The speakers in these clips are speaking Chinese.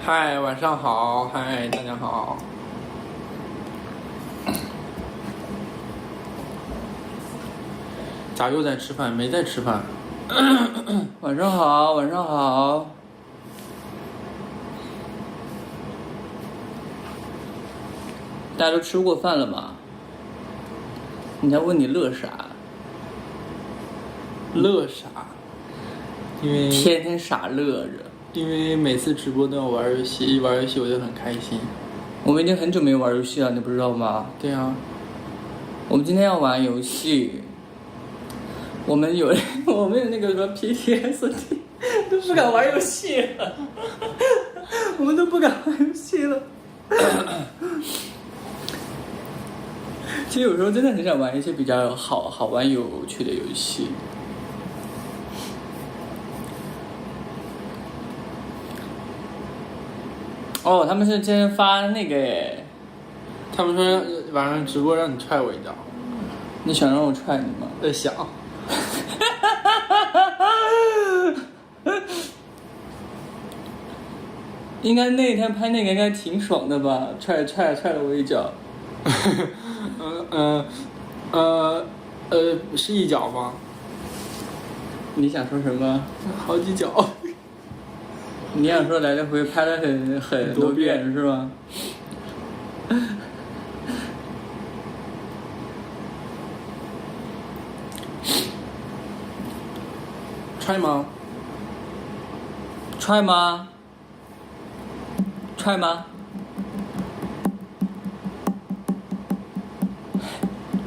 嗨，晚上好，嗨，大家好。咋又在吃饭？没在吃饭。晚上好，晚上好。大家都吃过饭了吗？人家问你乐啥？乐啥？因为天天傻乐着。因为每次直播都要玩游戏，一玩游戏我就很开心。我们已经很久没玩游戏了，你不知道吗？对啊。我们今天要玩游戏。我们有那个什么 PTSD， 都不敢玩游戏了。我们都不敢玩游戏了。其实有时候真的很想玩一些比较好玩有趣的游戏。哦，他们是今天发那个诶，他们说晚上直播让你踹我一脚。你想让我踹你吗？想。应该那天拍那个应该挺爽的吧？踹了我一脚。是一脚吗？你想说什么？好几脚。你想说来来回拍了很多遍是吗？踹吗？踹吗？踹吗？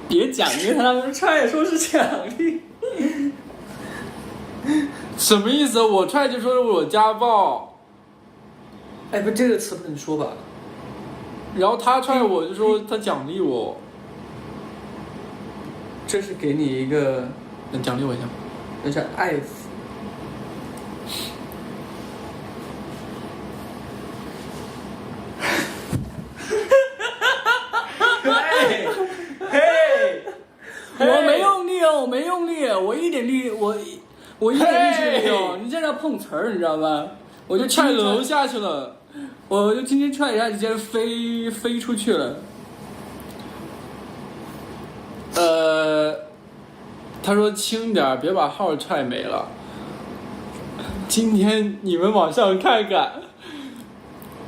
别奖励他们踹，说是奖励。什么意思？我踹就说我家暴。哎，不，这个词不能说吧？然后他踹我就说他奖励我。这是给你一个，奖励我一下。那是爱抚。我没用力哦，我没用力，我一点力，我一点力气都没有。你这叫碰瓷儿，你知道吗？我就踹楼下去了，我就轻轻踹一下，直接飞出去了。他说轻点，别把号踹没了。今天你们往上看看，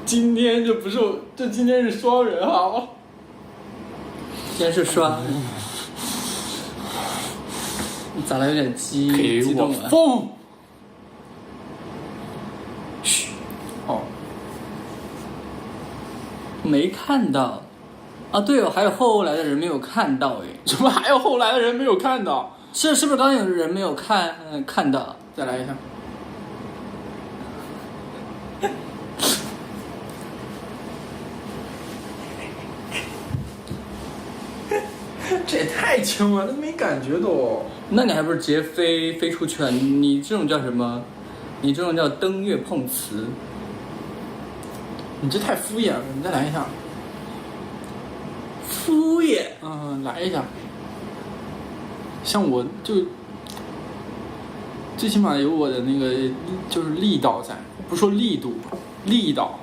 今天这不是这今天是双人号，今天是双。你咋了？有点激动了。疯！嘘，哦，没看到啊？对哦，还有后来的人没有看到哎。怎么还有后来的人没有看到？是不是刚刚有人没有看到？再来一下。这也太轻了，那没感觉都。那你还不是直接飞出去了？你这种叫什么？你这种叫登月碰瓷。你这太敷衍了，你再来一下。敷衍？来一下。像我就最起码有我的那个就是力道在，不说力度，力道，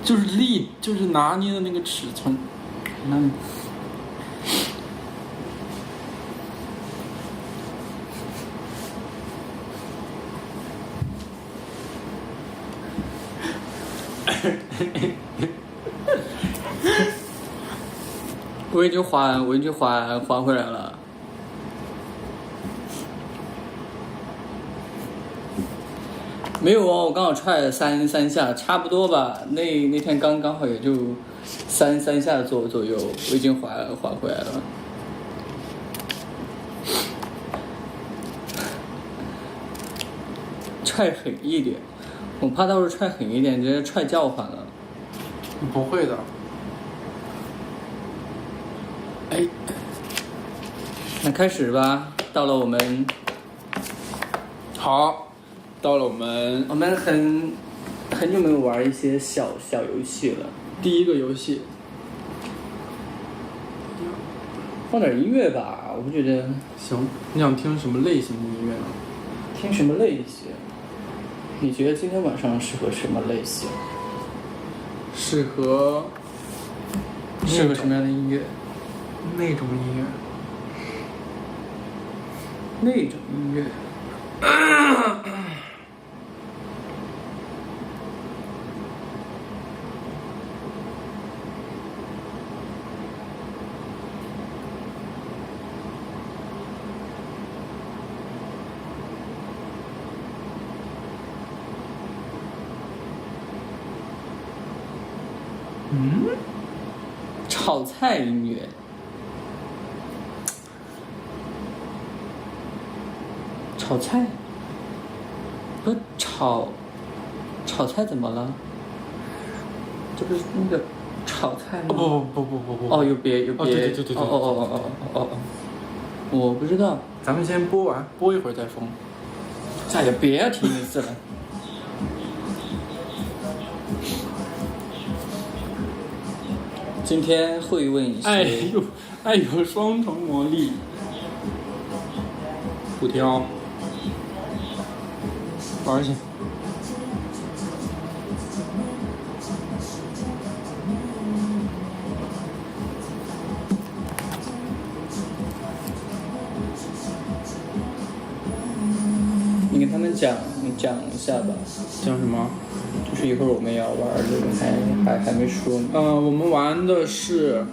就是拿捏的那个尺寸。我已经还回来了。没有哦，我刚好踹了三下，差不多吧。那天刚好也就三下左右，我已经还回来了。踹狠一点，我怕到时候踹狠一点，直接踹叫唤了。不会的。哎，那开始吧。到了我们，好，到了我们很久没有玩一些小游戏了。第一个游戏，放点音乐吧，我不觉得。行，你想听什么类型的音乐呢？听什么类型？你觉得今天晚上适合什么类型？适合什么样的音乐？那种音乐。那种音乐。炒菜音乐。炒菜？不，炒菜怎么了？这不是那个炒菜吗？不。哦，有别。对。哦，我不知道。咱们先播完，播一会儿再封。哎呀，别提那次了。今天会问一些。爱有双重魔力。不挑。玩去。你跟他们讲一下吧。讲什么？就是一会儿我们要玩的，还没说呢。我们玩的是，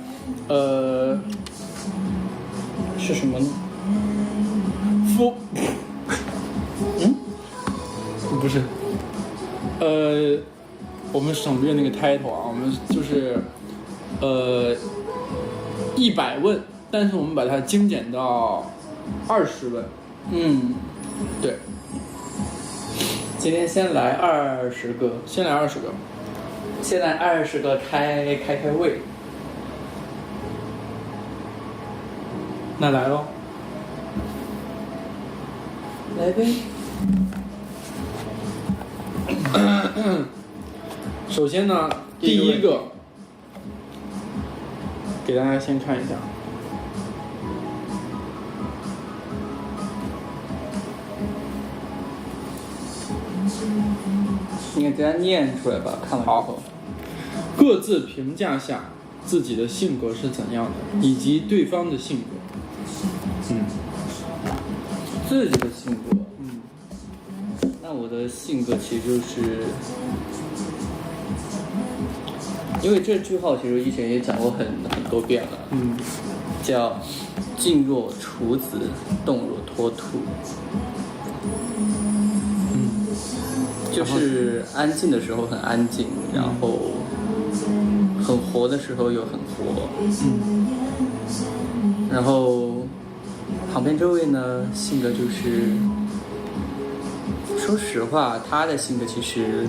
是什么呢？不是，我们省略那个 title 啊，我们就是，100问，但是我们把它精简到20问。对。今天先来20个，先来20个，先来20个开胃。那来咯。来呗。首先呢，第一个，给大家先看一下。你给大家念出来吧，看完之后。各自评价下自己的性格是怎样的，以及对方的性格。自己的性格。那我的性格其实就是，因为这句话其实以前也讲过很多遍了。叫静若处子，动若脱兔。就是安静的时候很安静，然后很活的时候又很活。然后旁边这位呢，性格就是，说实话，他的性格其实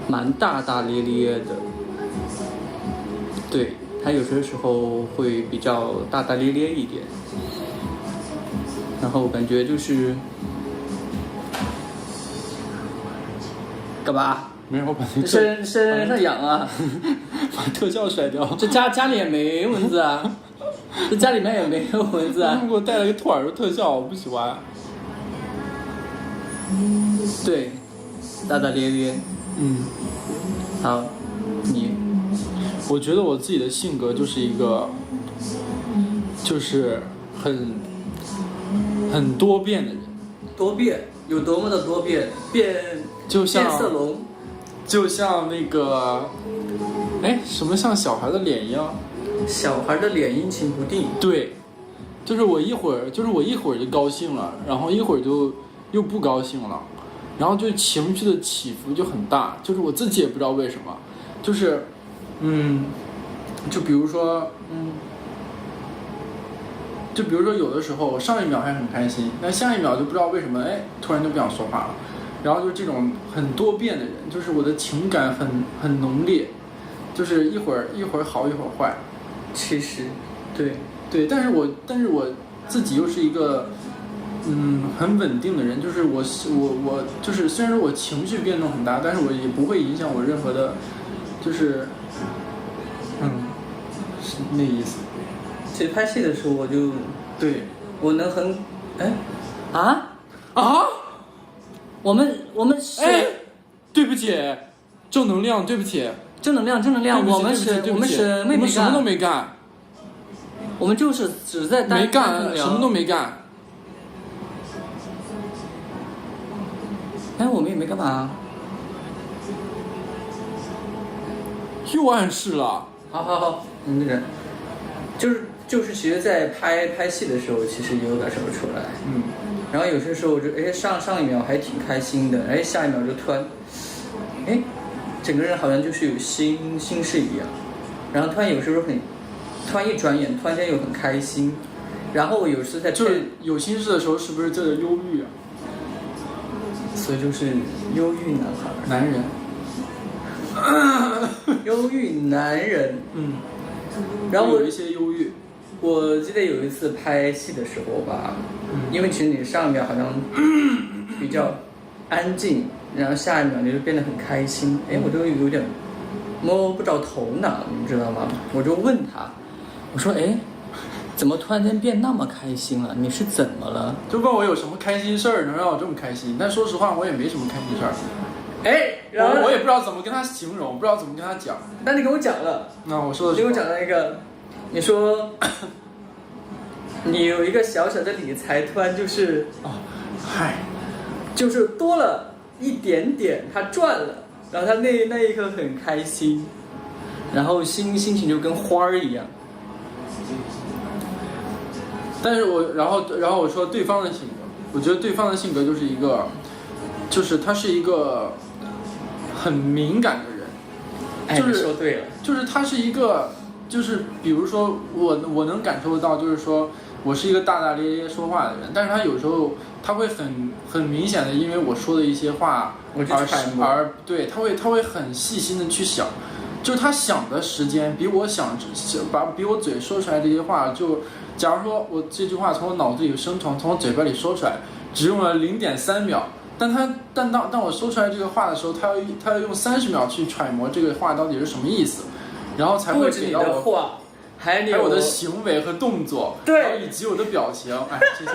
蛮大大咧咧的。对，他有些时候会比较大大咧咧一点，然后感觉就是干嘛？没有，我把那个身上痒啊！把特效甩掉。这家里也没蚊子啊，这家里面也没有蚊子啊。他们给我带了一个兔耳朵特效，我不喜欢。对，大大咧咧。好，你。我觉得我自己的性格就是一个，就是很多变的人。多变？有多么的多变？就像变色龙。就像那个，什么像小孩的脸一样？小孩的脸阴晴不定。对，就是我一会儿就高兴了，然后一会儿就又不高兴了，然后就情绪的起伏就很大，就是我自己也不知道为什么，就是，就比如说，有的时候上一秒还很开心，那下一秒就不知道为什么，突然就不想说话了。然后就是这种很多变的人，就是我的情感很浓烈，就是一会儿好一会儿坏。其实，对，但是我自己又是一个很稳定的人，就是我就是虽然说我情绪变动很大，但是我也不会影响我任何的，就是是那意思。其实拍戏的时候我就对，我能很啊？我们是、对不起，正能量，对不起，正能量，我们是我们什么都没干，我们就是只在没干，什么都没干。哎，我们也没干嘛。又暗示了。好，那个，就是其实，在拍戏的时候，其实也有感受得出来。然后有些时候就上一秒还挺开心的，下一秒就突然，整个人好像就是有心事一样。然后突然有时候突然一转眼，突然间又很开心。然后我有时在就是有心事的时候，是不是这个忧郁啊？所以就是忧郁男孩，男人。忧郁男人，然后有一些忧郁。我记得有一次拍戏的时候吧，因为其实你上一秒好像比较安静，然后下一秒你就变得很开心，我就有点摸不着头脑，你知道吗？我就问他，我说怎么突然间变那么开心了？你是怎么了？就问我有什么开心事儿能让我这么开心，但说实话我也没什么开心事儿。然后我也不知道怎么跟他形容，不知道怎么跟他讲。那你跟我讲了，那我说的是，你跟我讲了一个，你说你有一个小小的理财，突然就是就是多了一点点，他赚了，然后他那一刻很开心，然后心情就跟花儿一样。但是然后我说对方的性格，我觉得对方的性格就是一个，就是他是一个很敏感的人，就是说对了，就是他是一个，就是比如说我能感受到，就是说我是一个大大咧咧说话的人，但是他有时候他会很明显的因为我说的一些话而对他会很细心的去想，就是他想的时间比我比我嘴说出来这些话，就假如说我这句话从我脑子里生成，从我嘴巴里说出来，只用了0.3秒。但当我说出来这个话的时候，他要用30秒去揣摩这个话到底是什么意思，然后才会给到我，还有我的行为和动作，对，然后以及我的表情。这些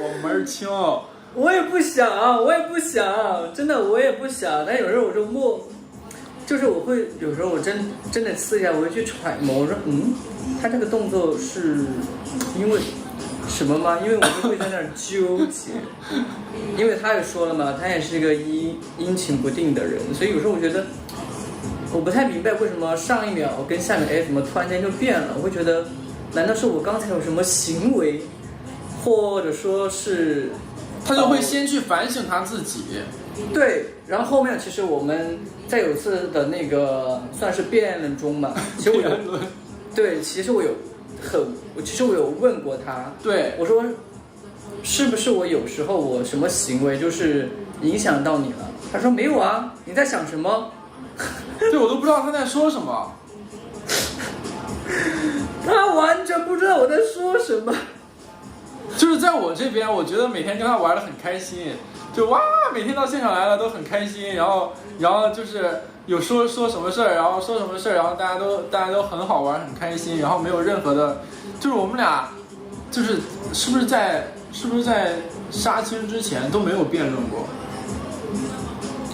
我门儿清。我也不想，真的我也不想。但有时候我就就是我会有时候我真的私下我会去揣摩，我说他这个动作是因为什么吗？因为我就会在那儿纠结，因为他也说了嘛，他也是一个阴晴不定的人，所以有时候我觉得我不太明白为什么上一秒跟下一秒怎么突然间就变了。我会觉得难道是我刚才有什么行为，或者说是他就会先去反省他自己。对，然后后面其实我们在有次的那个算是辩论中嘛，其实我有问过他，对，我说是不是我有时候我什么行为就是影响到你了？他说没有啊，你在想什么？对，我都不知道他在说什么，他完全不知道我在说什么。就是在我这边，我觉得每天跟他玩得很开心，就每天到现场来了都很开心，然后就是有说什么事儿，然后说什么事儿，然后大家都很好玩，很开心，然后没有任何的，就是我们俩，就是是不是在杀青之前都没有辩论过，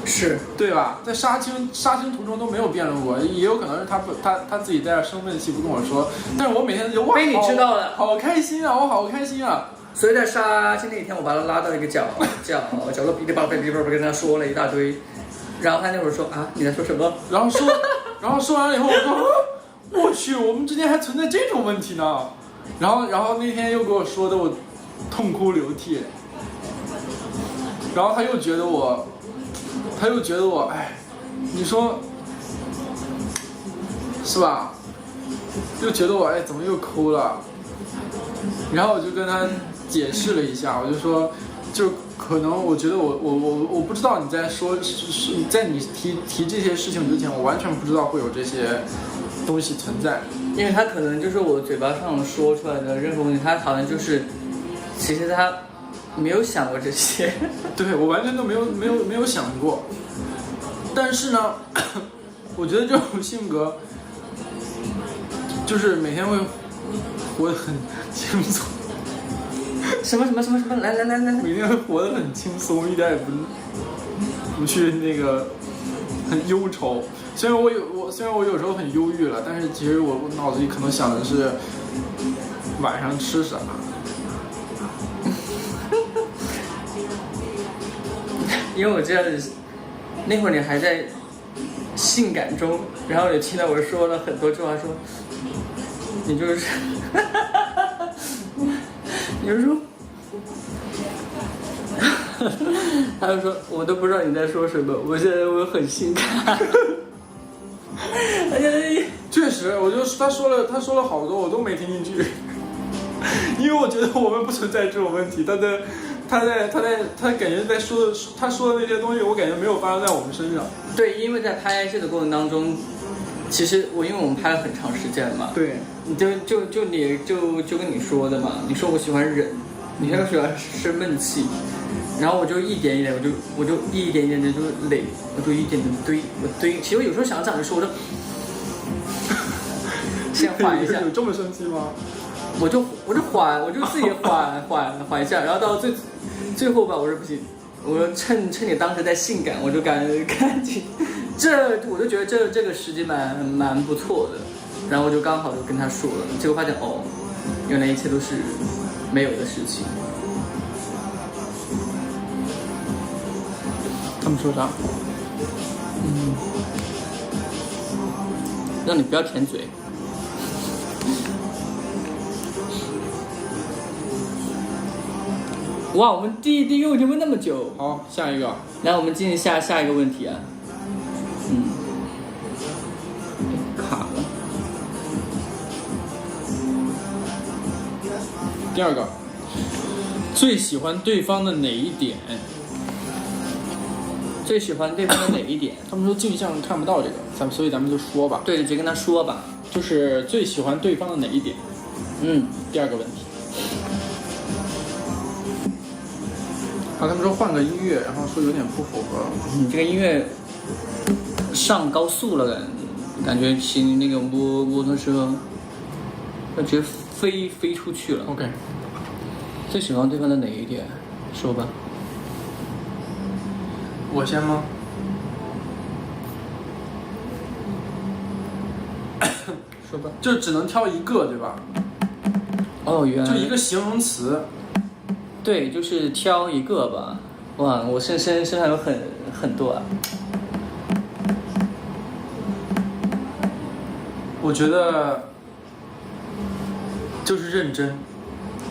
是对吧？在杀青途中都没有辩论过，也有可能是他自己在这生闷气不跟我说，但是我每天就被你知道了，好开心啊，我好开心啊。所以在杀青那一天，我把他拉到一个角落，噼里啪啦跟他说了一大堆，然后他那会儿说你在说什么？然后说完了以后，我说我去，我们之间还存在这种问题呢。然后那天又给我说的我痛哭流涕，然后他又觉得我，你说是吧？又觉得我怎么又哭了？然后我就跟他解释了一下，我就说，就可能我觉得我不知道你在说，在你提这些事情之前，我完全不知道会有这些东西存在。因为他可能就是我嘴巴上说出来的任何东西，他好像就是其实他没有想过这些。对，我完全都没有想过。但是呢，我觉得这种性格就是每天会活得很轻松。什么，来，每天活得很轻松，一点也不去那个很忧愁。虽然我有时候很忧郁了，但是其实我脑子里可能想的是晚上吃啥。因为我知道那会儿你还在性感中，然后你听到我说了很多句话，说你就是你就说他就说我都不知道你在说什么，我现在我很性感。确实，他说了好多，我都没听进去，因为我觉得我们不存在这种问题。他感觉他说的那些东西，我感觉没有发生在我们身上。对，因为在拍摄的过程当中，其实因为我们拍了很长时间嘛，对，你就跟你说的嘛，你说我喜欢忍，你说我喜欢生闷气，然后我就一点一点，我就一点一点的就累，我就一点点堆，我堆。其实我有时候想这样说，我就先缓一下。有这么生气吗？我就缓，我就自己缓一下，然后到最后吧，我说不行，我说趁你当时在性感，我就赶紧，我就觉得这个时机蛮不错的，然后我就刚好就跟他说了，结果发现原来一切都是没有的事情。他们说啥？让你不要舔嘴。哇，我们第一个问题问那么久。好，下一个。来，我们进行下一个问题啊。卡了。第二个，最喜欢对方的哪一点？最喜欢对方的哪一点？他们说镜像看不到这个，所以咱们就说吧。对，直接跟他说吧。就是最喜欢对方的哪一点？第二个问题。他们说换个音乐，然后说有点不符合。这个音乐上高速了，感觉骑那个摩托车，要直接飞出去了。OK。最喜欢对方的哪一点？说吧。我先吗？说吧。就只能挑一个，对吧？原来就一个形容词。对，就是挑一个吧。哇，我身上有很多啊。我觉得就是认真，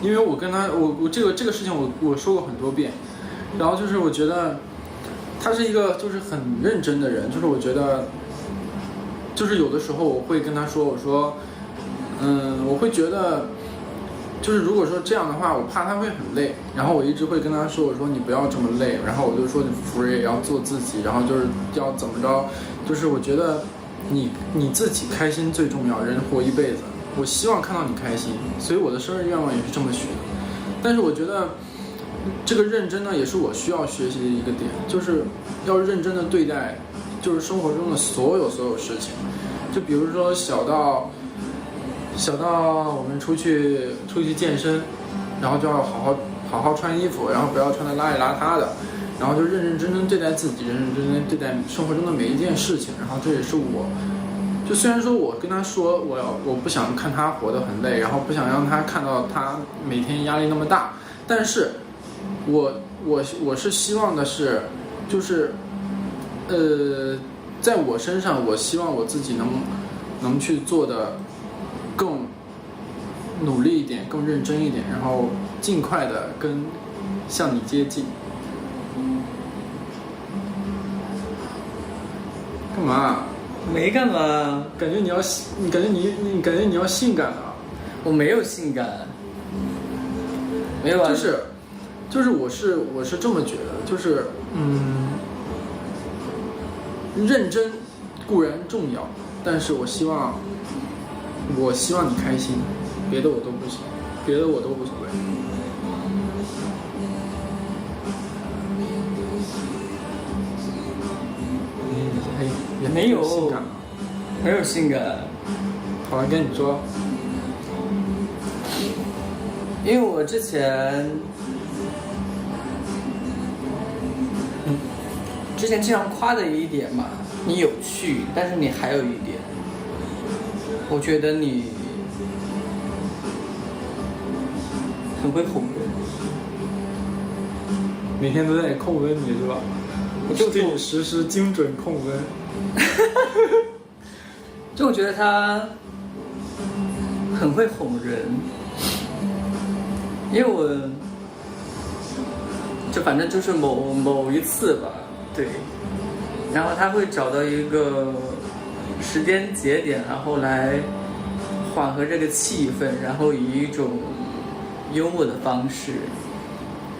因为我跟他，我这个事情我说过很多遍，然后就是我觉得他是一个就是很认真的人，就是我觉得就是有的时候我会跟他说，我说我会觉得。就是如果说这样的话，我怕他会很累，然后我一直会跟他说，我说你不要这么累，然后我就说你 free， 要做自己，然后就是要怎么着，就是我觉得你自己开心最重要，人活一辈子，我希望看到你开心，所以我的生日愿望也是这么许的。但是我觉得这个认真呢，也是我需要学习的一个点，就是要认真的对待，就是生活中的所有事情，就比如说小到我们出去健身，然后就要好好穿衣服，然后不要穿得邋里邋遢的，然后就认认真真对待自己，认认真真对待生活中的每一件事情。然后这也是就虽然说我跟他说我不想看他活得很累，然后不想让他看到他每天压力那么大，但是我是希望的是，就是在我身上，我希望我自己能去做的更努力一点，更认真一点，然后尽快的向你接近。干嘛？没干嘛。感觉你要性感啊？我没有性感，没有啊。就是我是这么觉得，就是认真固然重要，但是我希望你开心，别的我都不行，别的我都无所谓。也没有性感，没有性感。好了，跟你说，因为我之前经常夸的一点嘛，你有趣，但是你还有一点，我觉得你很会哄人，每天都在控温你是吧？我就对你实施精准控温。就我觉得他很会哄人，因为我就反正就是某一次吧，对，然后他会找到一个时间节点，然后来缓和这个气氛，然后以一种幽默的方式，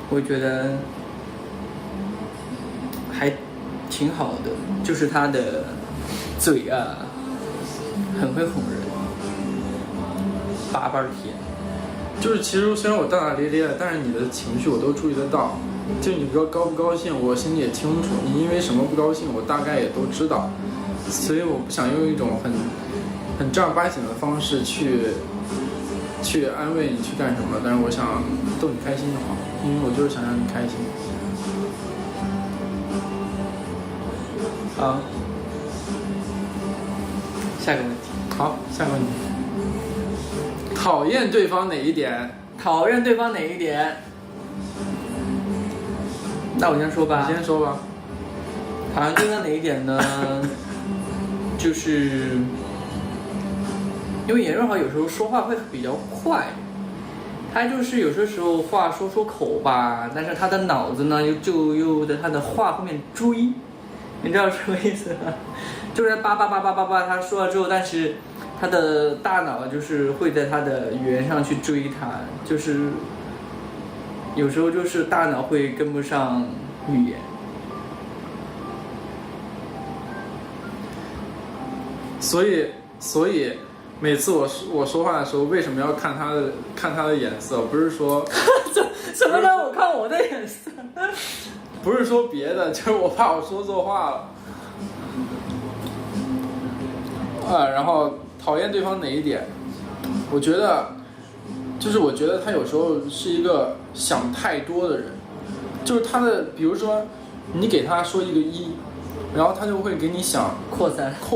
我觉得还挺好的，就是他的嘴啊很会哄人，叭叭甜。就是其实虽然我大大咧咧的，但是你的情绪我都注意得到。就你高不高兴，我心里也清楚。你因为什么不高兴，我大概也都知道。所以我不想用一种很正儿八经的方式去安慰你，去干什么。但是我想逗你开心就好，因为我就是想让你开心。好，下个问题。好，下个问题。讨厌对方哪一点？讨厌对方哪一点？那我先说吧。你先说吧。讨厌对方哪一点呢？就是因为严润豪有时候说话会比较快，他就是有些时候话说口吧，但是他的脑子呢又在他的话后面追，你知道什么意思吗？就是叭，他说了之后，但是他的大脑就是会在他的语言上去追他，就是有时候就是大脑会跟不上语言。所以每次我说话的时候，为什么要看他的眼色？不是说什么叫我看我的眼色？不是说别的，就是我怕我说错话了。然后讨厌对方哪一点？我觉得他有时候是一个想太多的人，就是他的，比如说你给他说一个一，然后他就会给你想扩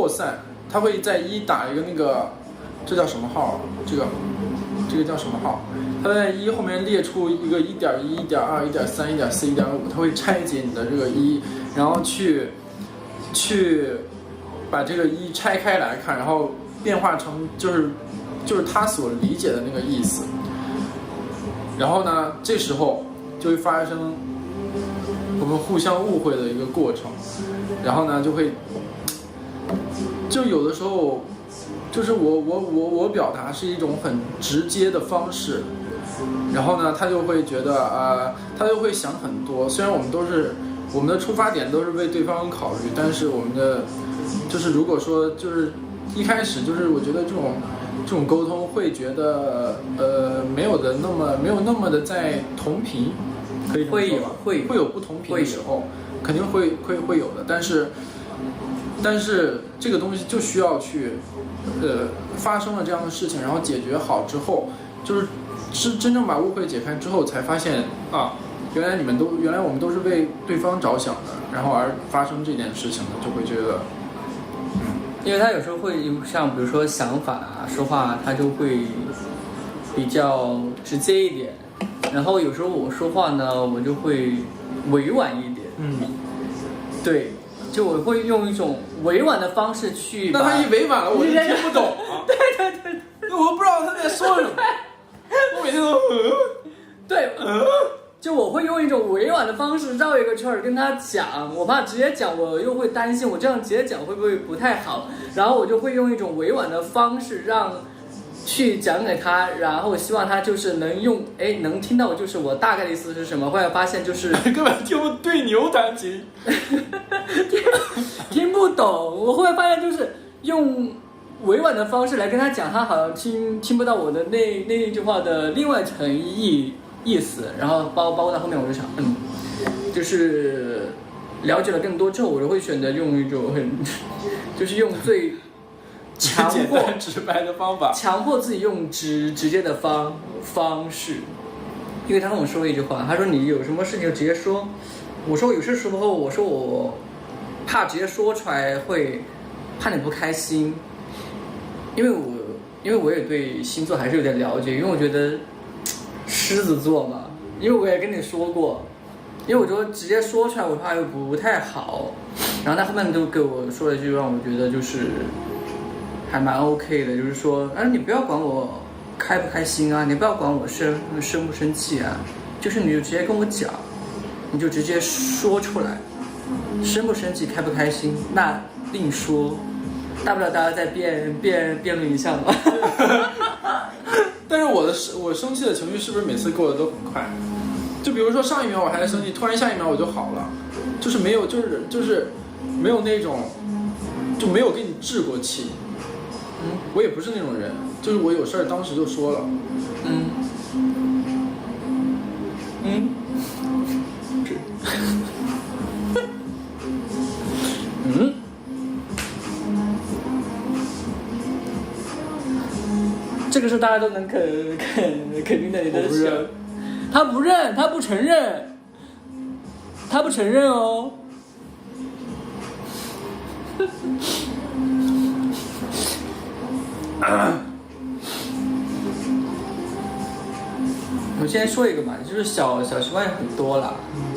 散，他会在一打一个那个，这叫什么号？这个叫什么号？他在一后面列出一个1.1、1.2、1.3、1.4、1.5，他会拆解你的这个一，然后去把这个一拆开来看，然后变化成就是他所理解的那个意思。然后呢，这时候就会发生我们互相误会的一个过程，然后呢就有的时候就是我表达是一种很直接的方式，然后呢他就会觉得他就会想很多。虽然我们的出发点都是为对方考虑，但是我们的就是如果说就是一开始就是我觉得这种沟通会觉得没有那么的在同频，可以这么说吧，会有不同频的时候，肯定会有的。但是这个东西就需要去发生了这样的事情，然后解决好之后，就是真正把误会解开之后，才发现原来我们都是为对方着想的，然后而发生这件事情的，就会觉得因为他有时候会像比如说想法说话，他就会比较直接一点，然后有时候我说话呢，我就会委婉一点。对，就我会用一种委婉的方式去。那他一委婉了，我就听不懂啊。对，我不知道他在说什么，我每天都对，就我会用一种委婉的方式绕一个圈儿跟他讲，我怕直接讲我又会担心我这样直接讲会不会不太好，然后我就会用一种委婉的方式去讲给他，然后希望他就是能听到就是我大概的意思是什么。后来发现就是根本听不对牛弹琴，听不懂。我后来发现就是用委婉的方式来跟他讲，他好像听不到我的那一句话的另外一层意思。然后包括到后面我就想，就是了解了更多之后，我就会选择用一种就是用最简单直白的方法，强迫自己用直接的方式。因为他跟我说了一句话，他说你有什么事情就直接说。我说有些时候，我说我怕直接说出来会怕你不开心，因为我也对星座还是有点了解，因为我觉得狮子座嘛，因为我也跟你说过，因为我觉得直接说出来我怕又不太好，然后他后面都给我说了一句让我觉得就是还蛮 OK 的，就是说，你不要管我开不开心啊，你不要管我生不生气啊，就是你就直接跟我讲，你就直接说出来，生不生气开不开心那另说，大不了大家再辩论一下嘛。但是我生气的情绪是不是每次过得都很快？就比如说上一秒我还在生气，突然下一秒我就好了，就是没有就是没有那种就没有给你置过气。我也不是那种人，就是我有事儿当时就说了。这个是大家都能肯定的，你的想，他不认，他不承认，他不承认哦。我先说一个嘛，就是小习惯很多了，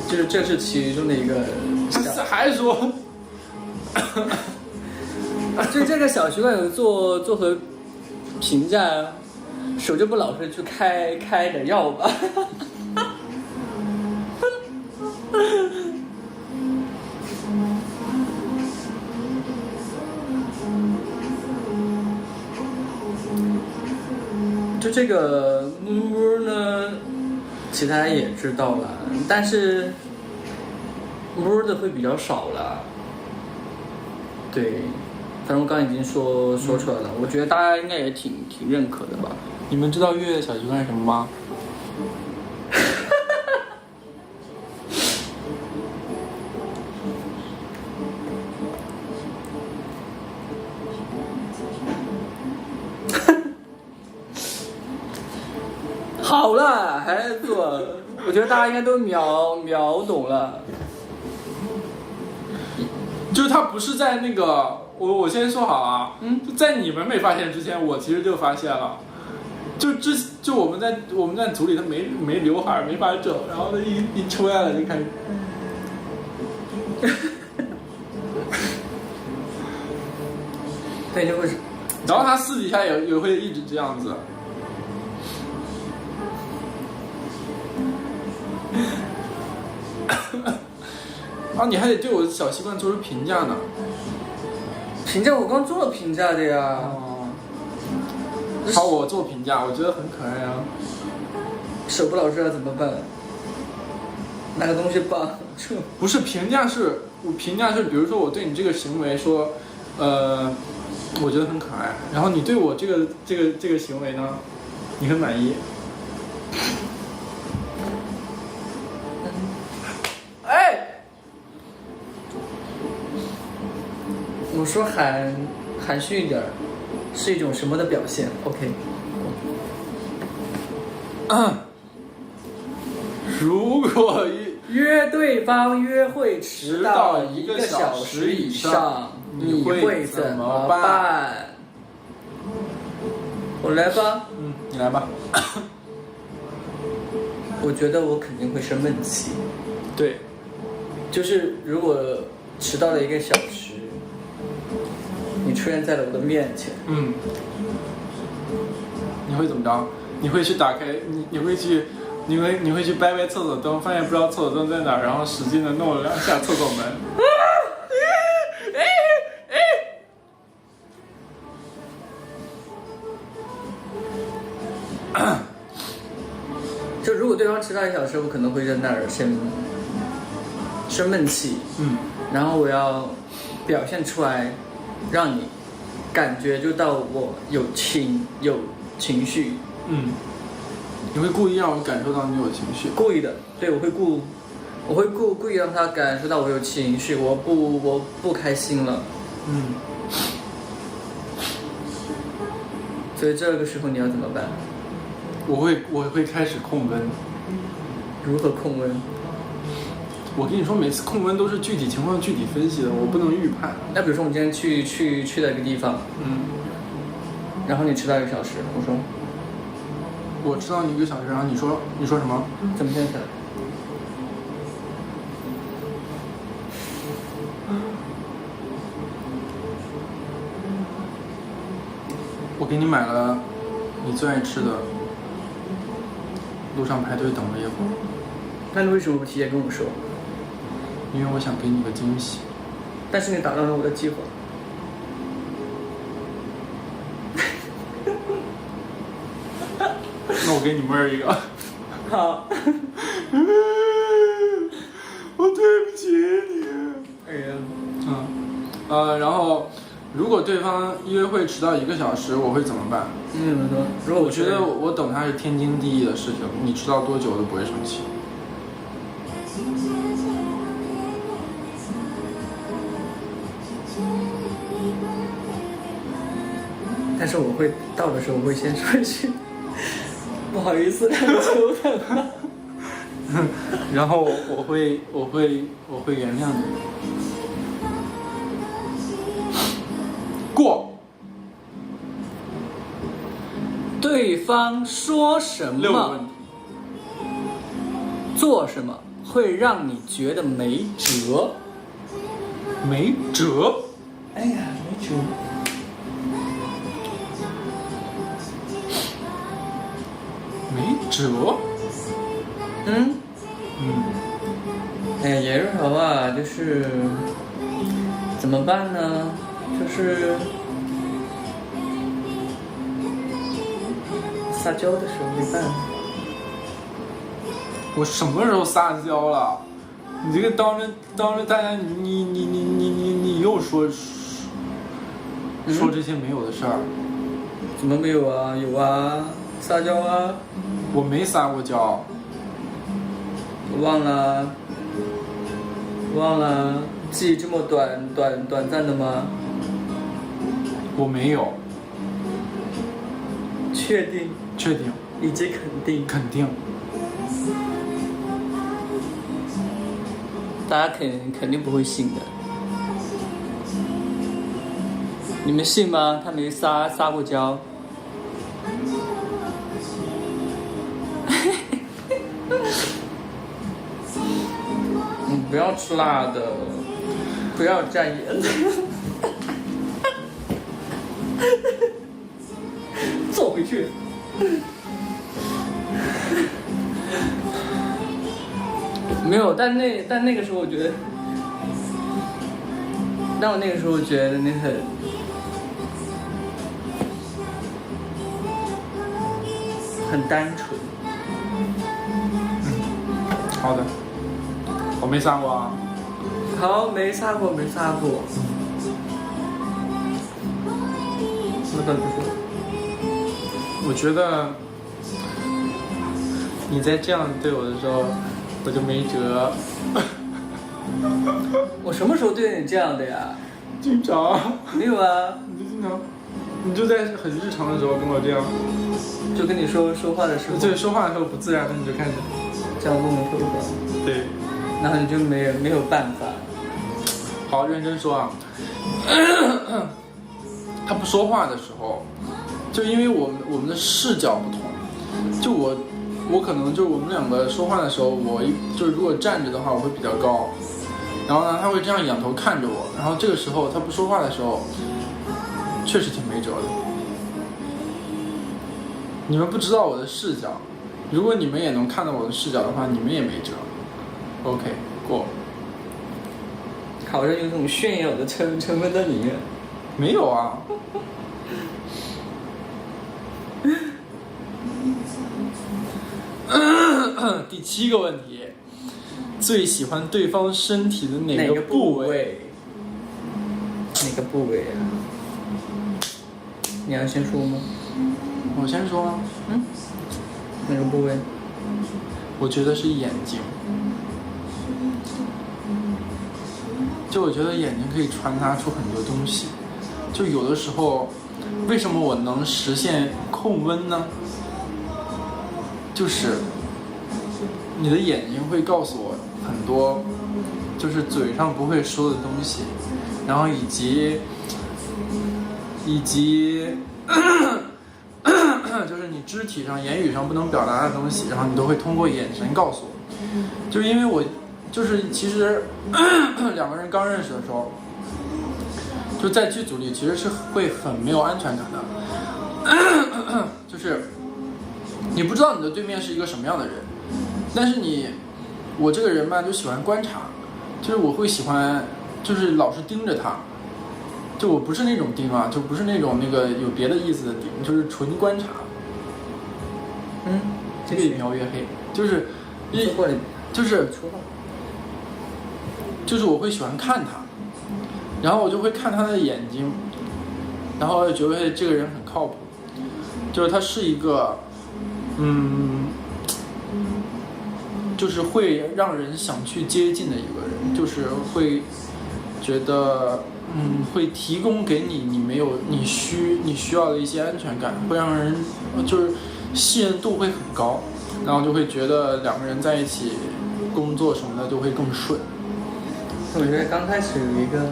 就是这是其中的一个。还说，就这个小习惯有做何评价？手就不老实去开点药吧。就这个摸呢，其他人也知道了，但是摸的会比较少了。对，反正我刚已经说出来了，我觉得大家应该也挺认可的吧。你们知道月月的小习惯是什么吗？好了，还在做，我觉得大家应该都秒懂了。就是他不是在那个，我先说好啊，就在你们没发现之前，我其实就发现了。就我们在组里，他没刘海，没法整，然后他一出来了就开始。对，就会是。然后他私底下也会一直这样子。啊，你还得对我的小习惯做出评价呢。评价我刚做了评价的呀。好，我做评价，我觉得很可爱啊。手不老实了怎么办？拿个东西绑住。不是评价是，我评价是，比如说我对你这个行为说，我觉得很可爱，然后你对我这个行为呢，你很满意。我说含蓄一点是一种什么的表现 ？OK。如果约对方约会迟到1个小时以上，你会怎么办？我来吧。你来吧。我觉得我肯定会生闷气。对，就是如果迟到了1个小时。你出现在了我的面前，你会怎么着？你会去打开，你会去掰厕所灯，发现不知道厕所灯在哪儿，然后使劲的弄了2下厕所门。就如果对方迟到1小时，我可能会在那儿先生闷气，然后我要表现出来。让你感觉就到我有情绪，你会故意让我感受到你有情绪，故意的，对，我会故意让他感受到我有情绪，我不开心了，所以这个时候你要怎么办？我会开始控温，如何控温？我跟你说，每次控温都是具体情况具体分析的，我不能预判。那比如说我们今天去到一个地方，然后你迟到1个小时，我迟到你1个小时，然后你说什么？怎么现在？我给你买了你最爱吃的，路上排队等了一会儿。那你为什么不提前跟我说？因为我想给你个惊喜。但是你打乱了我的计划。那我给你妹儿一个。好。我对不起你。哎呀。然后如果对方约会迟到1个小时，我会怎么办？你怎么说？如果我觉得我等他是天经地义的事情，你迟到多久我都不会生气。但是我会到的时候，我会先说一句不好意思，让你久等了。然后我会原谅你。过。对方说什6个问么、题。做什么会让你觉得没辙？没辙？哎呀，没辙。没辙？哎呀，也是好啊，就是怎么办呢？就是撒娇的时候没办法。我什么时候撒娇了？你这个当着大家，你又说这些没有的事儿。怎么没有啊？有啊，撒娇啊。我没撒过娇。我忘了，记忆这么短暂的吗？我没有。确定？确定。以及肯定？肯定。大家肯定不会信的。你们信吗？他没撒过娇。你不要吃辣的，不要蘸盐的。坐回去。没有，但那个时候我觉得，但我那个时候觉得你很单纯。好的。我没撒过啊。好，没撒过。那倒不是。我觉得你在这样对我的时候，我就没辙。我什么时候对你这样的呀？经常。没有啊。你就经常，你就在很日常的时候跟我这样，就跟你说话的时候。对，说话的时候不自然的你就开始这样跟我说话。对。然后你就没有办法。好，认真说啊。他不说话的时候，就因为我们的视角不同，就我可能就是我们两个说话的时候，就是如果站着的话我会比较高，然后呢他会这样仰头看着我，然后这个时候他不说话的时候，确实挺没辙的。你们不知道我的视角，如果你们也能看到我的视角的话，你们也没辙。OK， 过。好像有种炫耀的成分在里面。没有啊。第7个问题，最喜欢对方身体的哪个部位？哪个部位啊？你要先说吗？我先说啊。哪个部位？我觉得是眼睛。就我觉得眼睛可以传达出很多东西。就有的时候，为什么我能实现控温呢？就是你的眼睛会告诉我很多，就是嘴上不会说的东西，然后以及就是你肢体上、言语上不能表达的东西，然后你都会通过眼神告诉我。就是因为我，就是其实两个人刚认识的时候，就在剧组里其实是会很没有安全感的，就是你不知道你的对面是一个什么样的人，但是我这个人嘛就喜欢观察，就是我会喜欢就是老是盯着他。就我不是那种盯啊，就不是那种有别的意思的盯，就是纯观察。这个越描越黑，就是我会喜欢看他，然后我就会看他的眼睛，然后觉得这个人很靠谱，就是他是一个，就是会让人想去接近的一个人，就是会觉得。会提供给你需要的一些安全感，会让人就是信任度会很高，然后就会觉得两个人在一起工作什么的就会更顺。我觉得刚开始有一个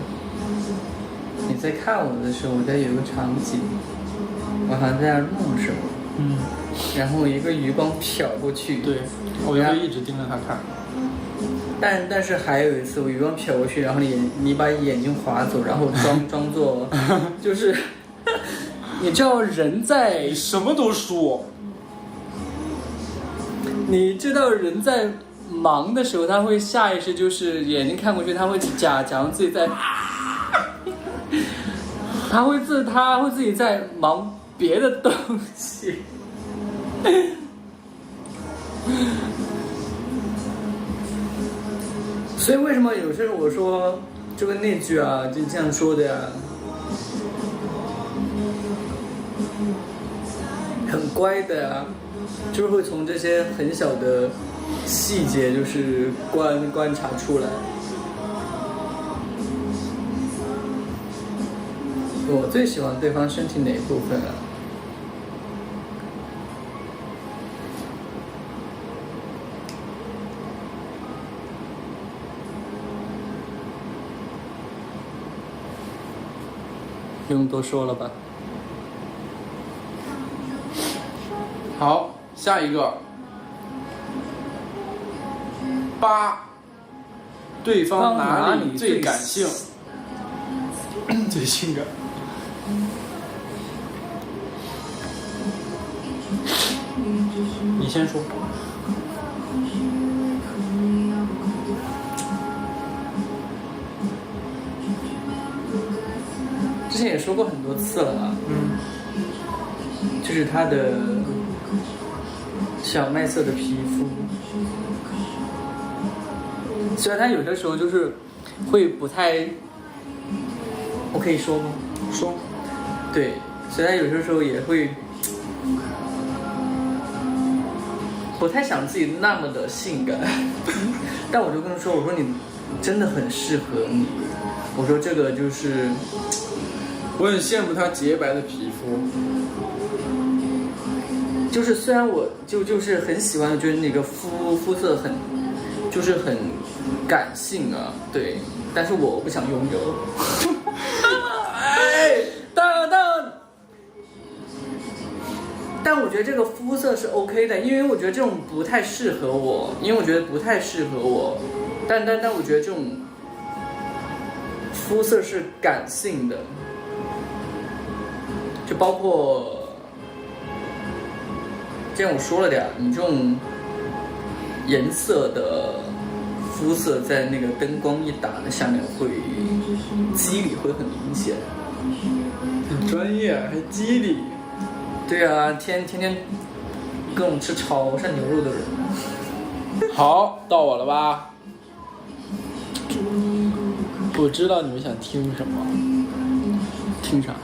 你在看我的时候，我觉得有个场景，我好像在那弄什么，然后一个余光瞟过去，对，我就会一直盯着他看。但是还有一次，我余光瞟过去，然后你把眼睛划走，然后装作就是你知道人在什么都说，你知道人在忙的时候，他会下意识就是眼睛看过去，他会假装自己在，他会自己在忙别的东西。所以为什么有时候我说就跟那句啊，就这样说的呀，很乖的呀，就是会从这些很小的细节就是观察出来。我最喜欢对方身体哪一部分啊？不用多说了吧。好，下一个8，对方哪里最感性？最性感。你先说。之前也说过很多次了啊，就是他的小麦色的皮肤，虽然他有的时候就是会不太，我可以说吗？说。对，虽然有的时候也会不太想自己那么的性感，但我就跟他说，我说你真的很适合你，我说这个就是。我很羡慕他洁白的皮肤，就是虽然我就是很喜欢，就是那个肤色很感性啊，对，但是我不想拥有。但我觉得这个肤色是 OK 的，因为我觉得这种不太适合我，但我觉得这种肤色是感性的。就包括，既然我说了点，你这种颜色的肤色在那个灯光一打的下面会肌理会很明显。很专业，还肌理。对啊，天天跟我吃潮汕牛肉的人。好，到我了吧？我知道你们想听什么。听啥？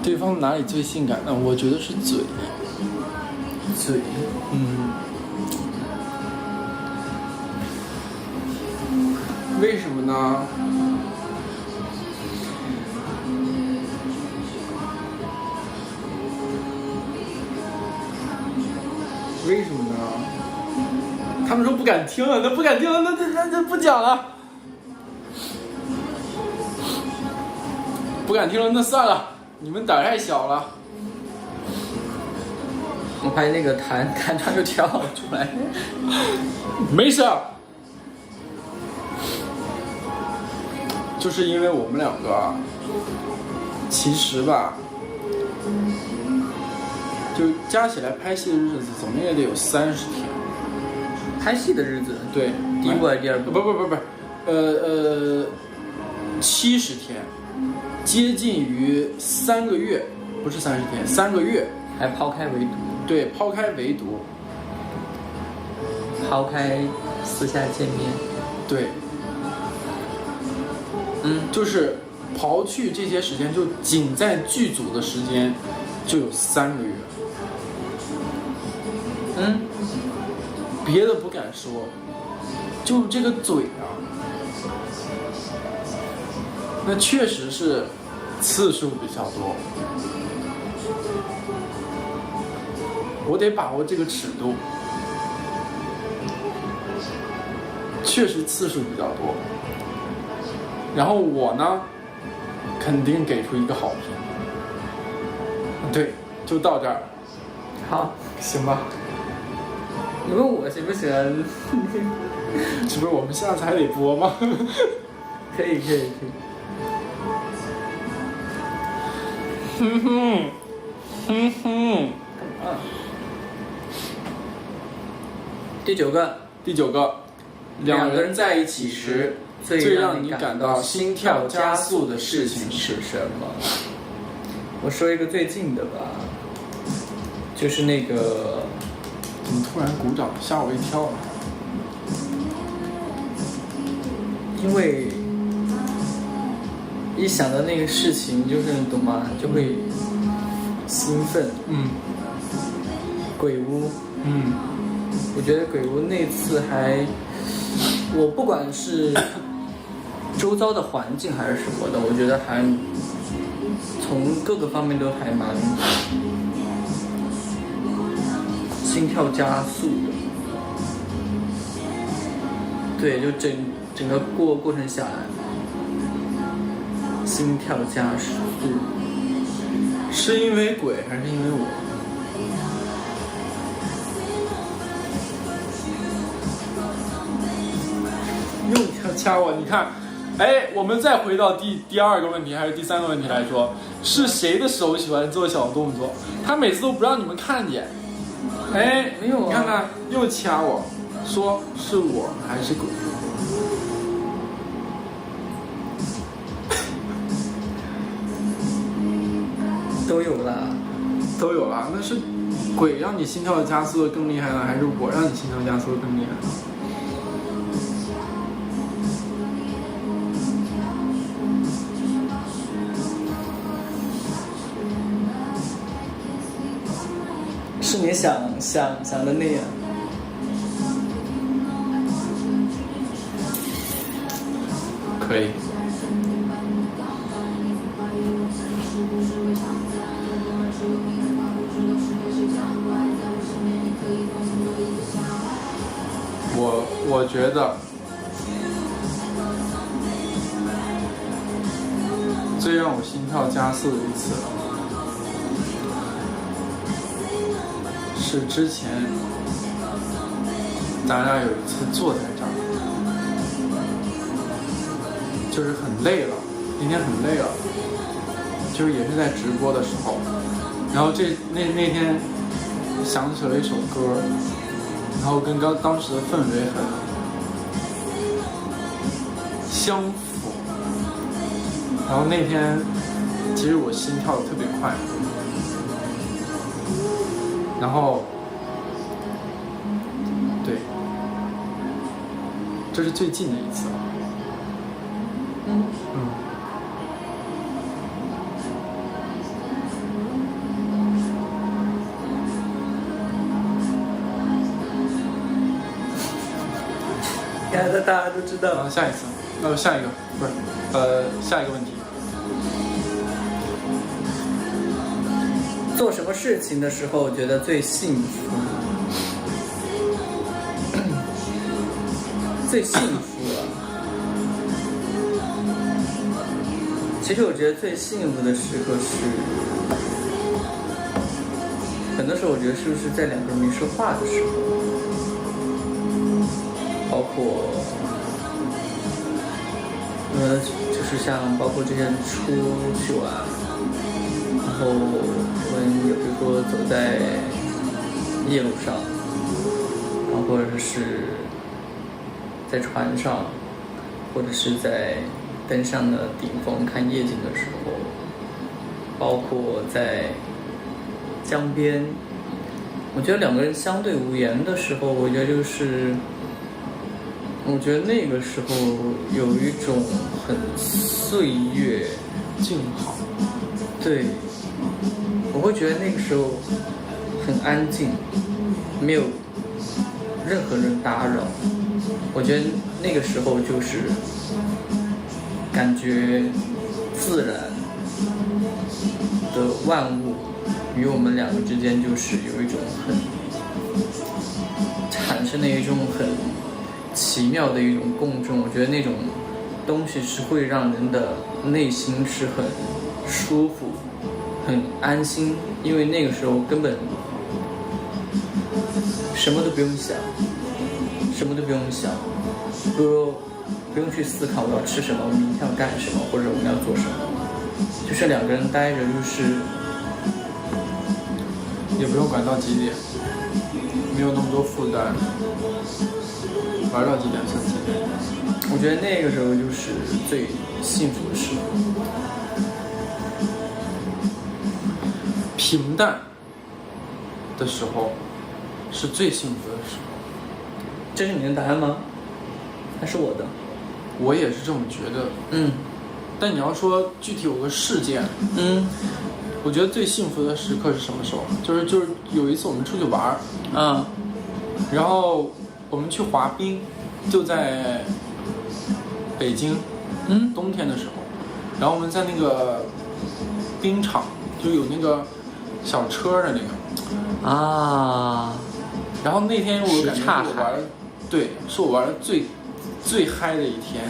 对方哪里最性感？我觉得是嘴。嘴。为什么呢？为什么呢？他们说不敢听了，那不敢听了，那不讲了。不敢听了，那算了，你们胆太小了。我怕那个弹唱就跳出来。没事。就是因为我们两个啊，其实吧，就加起来拍戏的日子，怎么也得有30天。拍戏的日子？对，第一部还是第二部？不，70天，接近于3个月，不是30天，3个月。还抛开围堵？对，抛开围堵，抛开私下见面。对。就是刨去这些时间，就仅在剧组的时间就有3个月。别的不敢说，就这个嘴啊，那确实是次数比较多。我得把握这个尺度，确实次数比较多。然后我呢，肯定给出一个好评。对，就到这儿。好，行吧。你问我喜不喜欢？这不是我们下次还得播吗？可以。第九个，两个人在一起时，最让你感到心跳加速的事情是什么？我说一个最近的吧，就是那个。怎么突然鼓掌，吓我一跳？因为一想到那个事情，就是你懂吗？就会兴奋。鬼屋。我觉得鬼屋那次我不管是周遭的环境还是什么的，我觉得还从各个方面都还蛮心跳加速的。对，就整个过程下来，心跳加速。是因为鬼还是因为我？又要掐我，你看，我们再回到第二个问题还是第3个问题来说，是谁的手喜欢做小动作？他每次都不让你们看见。没有啊，你看看，又掐我，说是我还是鬼？都有啦。那是鬼让你心跳加速的更厉害呢，还是我让你心跳加速的更厉害？是你想的那样。可以。我觉得最让我心跳加速的一次是之前咱俩有一次坐在这儿，就是很累了，那天很累了，就是也是在直播的时候，然后那天想起了一首歌，然后跟当时的氛围很相符，然后那天其实我心跳的特别快，然后对，这是最近的一次。大家都知道。然后下一个不是，下一个问题。做什么事情的时候觉得最幸福？最幸福啊。其实我觉得最幸福的时刻是，很多时候我觉得是不是在两个人没说话的时候，包括就是像包括之前出去玩，然后我们有比如说走在夜路上，然后或者是在船上，或者是在登上的顶峰看夜景的时候，包括在江边，我觉得两个人相对无言的时候，我觉得那个时候有一种很岁月静好。对，我会觉得那个时候很安静，没有任何人打扰。我觉得那个时候就是感觉自然的万物与我们两个之间就是有一种产生的一种很奇妙的一种共振。我觉得那种东西是会让人的内心是很舒服很安心，因为那个时候根本什么都不用想，不用去思考我要吃什么，我明天要干什么，或者我们要做什么，就是两个人待着，就是也不用管到几点，没有那么多负担，玩到几点算几点。我觉得那个时候就是最幸福的时候。平淡的时候是最幸福的时候。这是你的答案吗？还是我的？我也是这么觉得。但你要说具体有个事件，我觉得最幸福的时刻是什么时候？就是有一次我们出去玩，然后我们去滑冰，就在北京，冬天的时候，然后我们在那个冰场，就有那个小车的那个然后那天我感觉我玩的，对，是我玩的最嗨的一天，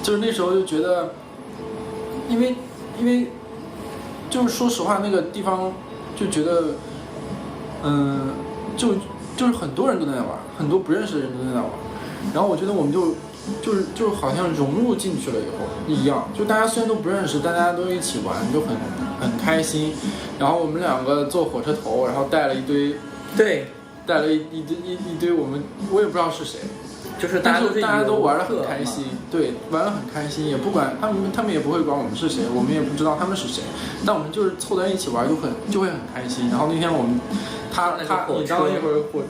就是那时候就觉得，因为就是说实话，那个地方就觉得，就是很多人都在那玩，很多不认识的人都在那玩，然后我觉得我们就好像融入进去了以后一样，就大家虽然都不认识，大家都一起玩，就很开心。然后我们两个坐火车头，然后带了一堆，带了一堆我也不知道是谁，就是大家都玩得很开心，对，玩得很开心，也不管他们也不会管我们是谁，我们也不知道他们是谁，但我们就是凑在一起玩就会很开心。然后那天我们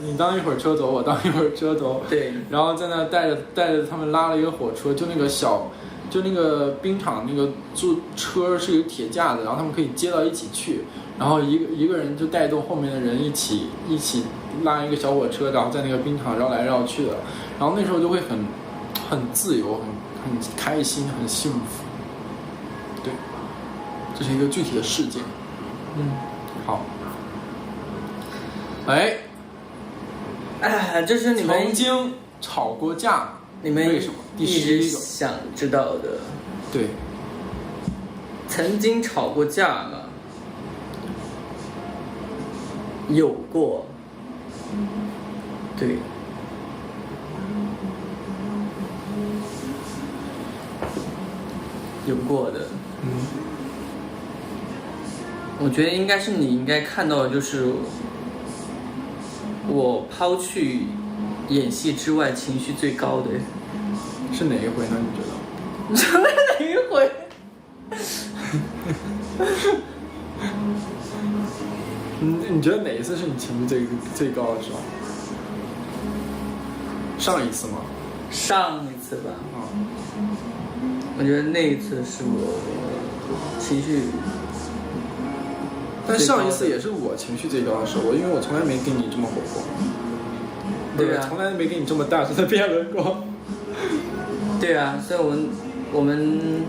你当一会儿车头，我当一会儿车头，对，然后在那带着他们拉了一个火车，就那个冰场那个坐车是有铁架子，然后他们可以接到一起去，然后一个人就带动后面的人一起拉一个小火车，然后在那个冰场绕来绕去的，然后那时候就会很自由，很开心，很幸福。对，这是一个具体的事件。好。这是你们曾经吵过架，你们为什么？第一直11个想知道的。对，曾经吵过架吗？有过。对。有过的。我觉得应该是你应该看到的，就是我抛去演戏之外情绪最高的是哪一回呢？你觉得？哪一回？你觉得哪一次是你情绪最高的时候？上一次吗？上一次吧。我觉得那一次是我情绪。但上一次也是我情绪最高的时候，因为我从来没跟你这么火过。对啊，从来没跟你这么大声的辩论过。对啊，所以我们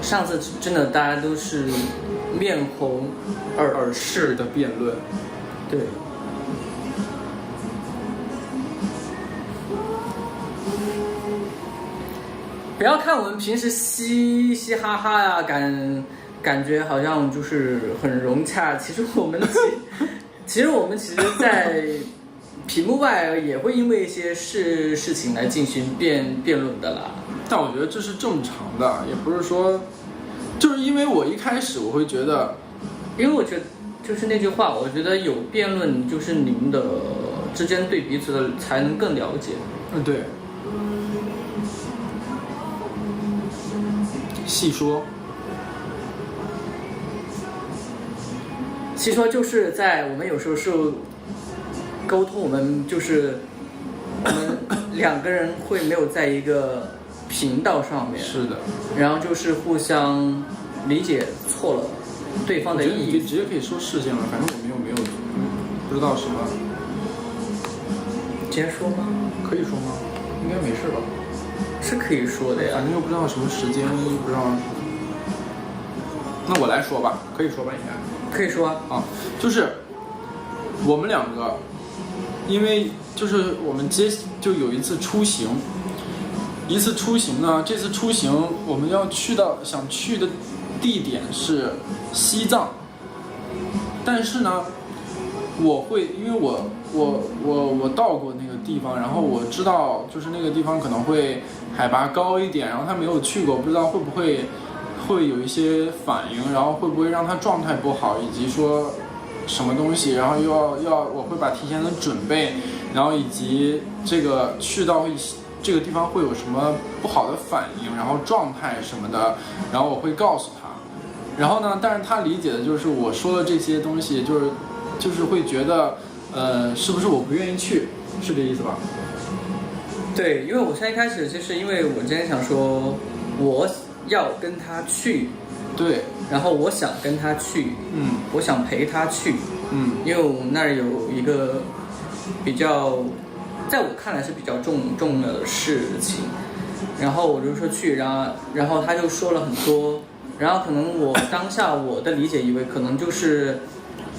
上次真的大家都是面红耳赤的辩论。对。不要看我们平时嘻嘻哈哈呀，感觉好像就是很融洽，其实我们其实在屏幕外也会因为一些事情来进行辩论的啦。但我觉得这是正常的，也不是说，就是因为我一开始我会觉得，因为我觉得就是那句话，我觉得有辩论就是你们的之间对彼此的才能更了解。对。细说就是在我们有时候是沟通，我们两个人会没有在一个频道上面，是的，然后就是互相理解错了对方的意义。你直接可以说事情了，反正我们又没有不知道什么，直接说吗？可以说吗？应该没事吧？是可以说的呀，反正又不知道什么时间，又不知道。那我来说吧，可以说吧，应该可以说啊，就是我们两个，因为就是我们就有一次出行呢，这次出行我们要想去的地点是西藏，但是呢，我会因为我到过那个地方，然后我知道就是那个地方可能会海拔高一点，然后他没有去过，不知道会不会有一些反应，然后会不会让他状态不好，以及说什么东西，然后我会提前的准备，然后以及这个去到这个地方会有什么不好的反应，然后状态什么的，然后我会告诉他。然后呢，但是他理解的就是我说的这些东西，就是会觉得是不是我不愿意去，是这意思吧？对，因为我现在开始就是因为我之前想说我要跟他去，对，然后我想跟他去，我想陪他去，因为我们那儿有一个比较，在我看来是比较重的事情，然后我就说去，然后他就说了很多，然后可能我当下我的理解以为可能就是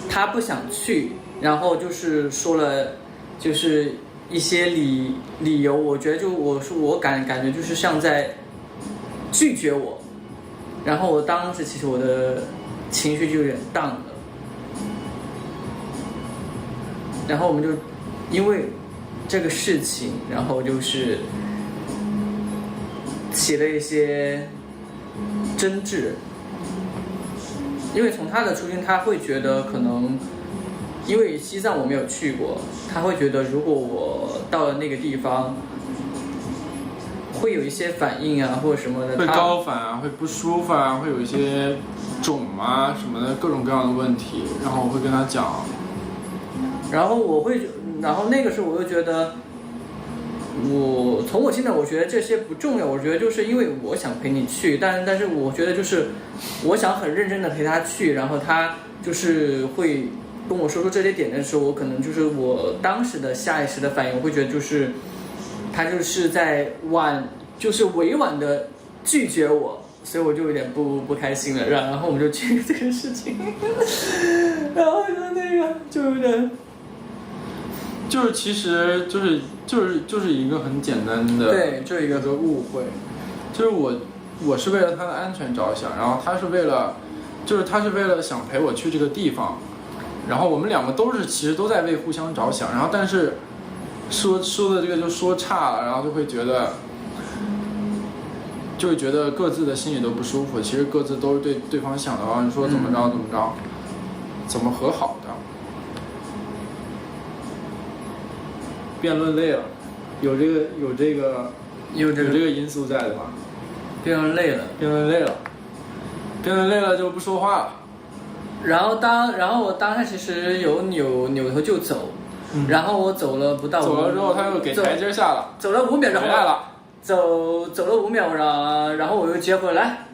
他不想去，然后就是说了就是一些理由，我觉得我感觉就是像在拒绝我，然后我当时其实我的情绪就有点荡了，然后我们就因为这个事情，然后就是起了一些争执，因为从他的出现，他会觉得可能因为西藏我没有去过，他会觉得如果我到了那个地方会有一些反应啊，或者什么的，会高反啊，会不舒服啊，会有一些肿啊什么的各种各样的问题，然后我会跟他讲，然后那个时候我就觉得，从我现在我觉得这些不重要，我觉得就是因为我想陪你去，但是我觉得就是我想很认真的陪他去，然后他就是会跟我说这些点的时候，我可能就是我当时的下意识的反应，我会觉得就是他就是在就是委婉的拒绝我，所以我就有点不开心了，然后我们就去这个事情，然后就那个就有点，就是其实就是一个很简单的，对，就一个误会，就是我是为了他的安全着想，然后他是为了想陪我去这个地方，然后我们两个其实都在为互相着想，然后但是说的这个就说差了，然后就会觉得各自的心里都不舒服，其实各自都是对对方想的话，你说怎么着怎么和好的。辩论累了，有这个因素在的吧？辩论累了就不说话了。然后我当时其实有扭头就走，然后我走了不到走了之后他又给台阶下了，走了5秒，然后回来了，走了5秒，然后我又接回来，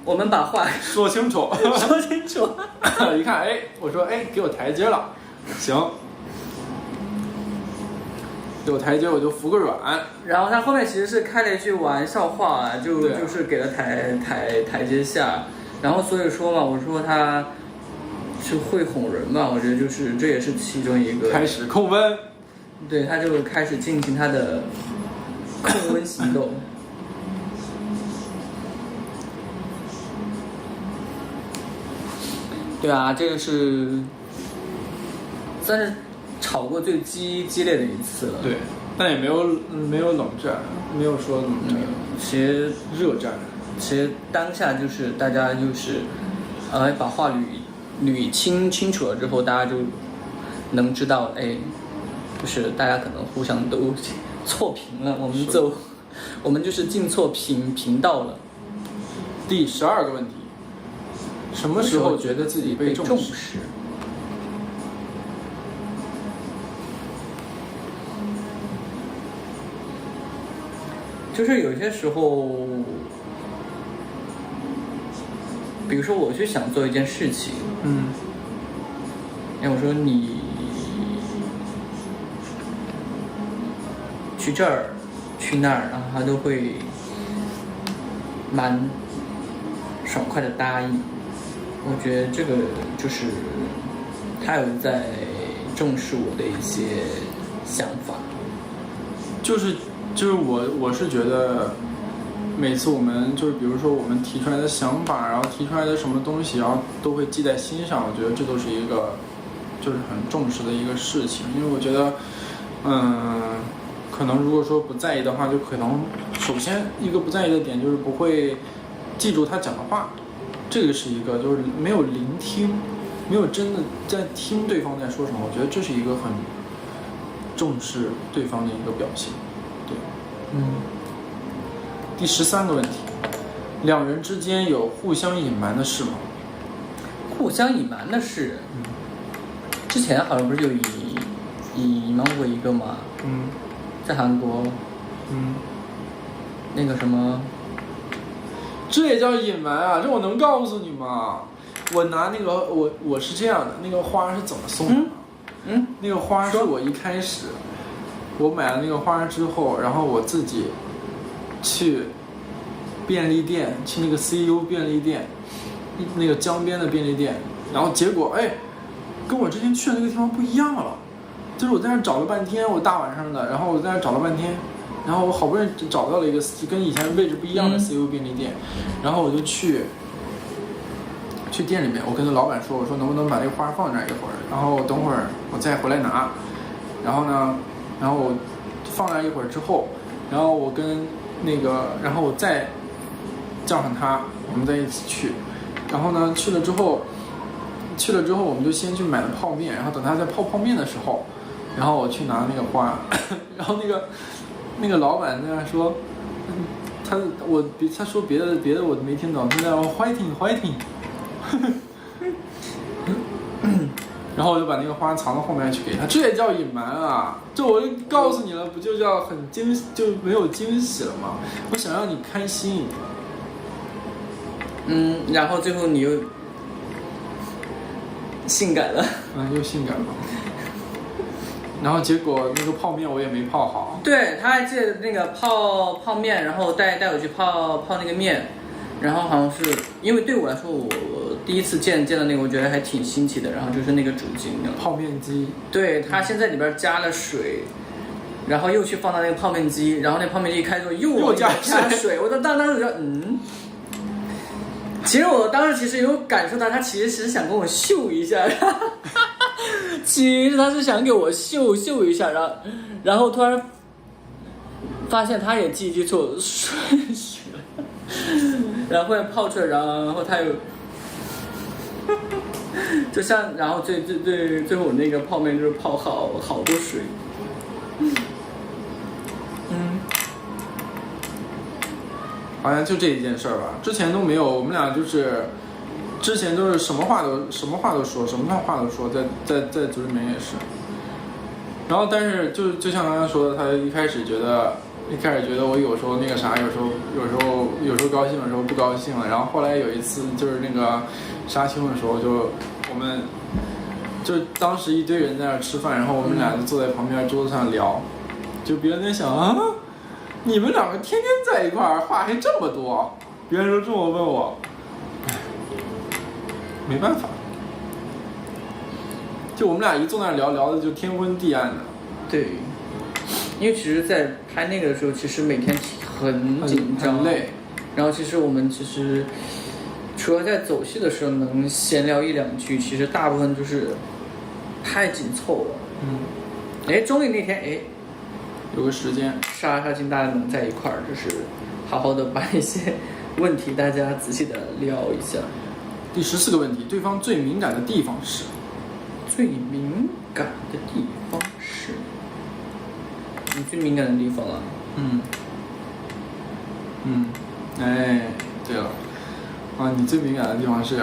我们把话说清楚。一看，我说给我台阶了，行。有台阶我就服个软，然后他后面其实是开了一句玩笑话，就是给了台阶下，然后所以说嘛，我说他是会哄人嘛，我觉得就是这也是其中一个开始控温，对，他就开始进行他的控温行动。对啊，这个是算是吵过最激烈的一次了。对，但也没有冷战，没有说冷战，其实热战。其实当下就是大家就是把话捋清楚了之后，大家就能知道，哎，就是大家可能互相都错评了，我们就是进错频道了。第12个问题，什么时候觉得自己被重视？就是有些时候，比如说我去想做一件事情，我说你去这儿去那儿，然后他都会蛮爽快的答应。我觉得这个就是他有在重视我的一些想法。就是我是觉得每次我们就是比如说我们提出来的想法，然后提出来的什么东西，然后都会记在心上。我觉得这都是一个就是很重视的一个事情，因为我觉得可能如果说不在意的话，就可能首先一个不在意的点就是不会记住他讲的话，这个是一个就是没有聆听，没有真的在听对方在说什么。我觉得这是一个很重视对方的一个表现。对，第13个问题，两人之间有互相隐瞒的事吗？互相隐瞒的事，之前好像不是有隐瞒过一个吗？在韩国，那个什么，这也叫隐瞒啊？这我能告诉你吗？我拿那个我是这样的，那个花是怎么送的？那个花是我一开始我买了那个花之后，然后我自己去便利店，去那个 CU 便利店，那个江边的便利店，然后结果跟我之前去的那个地方不一样了。就是我在那找了半天，我大晚上的，然后我在那找了半天，然后我好不容易找到了一个跟以前位置不一样的 CU 便利店，然后我就去店里面，我跟那老板说，我说能不能把这个花放这儿一会儿，然后等会儿我再回来拿。然后我放那儿一会儿之后，然后我跟那个，然后我再叫上他，我们再一起去。然后呢，去了之后我们就先去买了泡面，然后等他在泡泡面的时候，然后我去拿那个花，然后那个老板在那说，他说别的我没听懂，他在fighting，然后我就把那个花藏到后面去给他，这也叫隐瞒啊？这我就告诉你了，不就叫很就没有惊喜了吗？我想让你开心。然后最后你又性感了，又性感了。然后结果那个泡面我也没泡好。对，他还记得那个泡面，然后带我去泡那个面，然后好像是因为对我来说，我第一次见到那个，我觉得还挺新奇的。然后就是那个煮筋的泡面机，对，他先在里边加了水，然后又去放到那个泡面机，然后那泡面机一开之后又加水，我当时觉得其实我当时有感受到他其实是想跟我秀一下，其实他是想给我秀一下，然后突然发现他也记错水，然后泡出来，然后他又就像，然后最后我那个泡面就是泡好多水，好像就这一件事儿吧，之前都没有，我们俩就是之前都是什么话都说，什么话都说，在组织里面也是。然后但是就像刚刚说的，他一开始觉得我有时候那个啥，有时候高兴，有时候不高兴了。然后后来有一次就是那个杀青的时候，我们当时一堆人在那吃饭，然后我们俩就坐在旁边桌子上聊，就别人在想啊，你们两个天天在一块儿，话还这么多，别人都这么问我，没办法，就我们俩一坐那聊的就天昏地暗的。对，因为其实在拍那个的时候，其实每天很紧张，很累。然后其实我们除了在走戏的时候能闲聊一两句，其实大部分就是太紧凑了。哎，终于那天哎，有个时间，杀青大家能在一块儿，就是好好的把一些问题大家仔细的聊一下。第14个问题，对方最敏感的地方是？最敏感的地方是？你最敏感的地方啊？哎，对了，啊，你最敏感的地方是？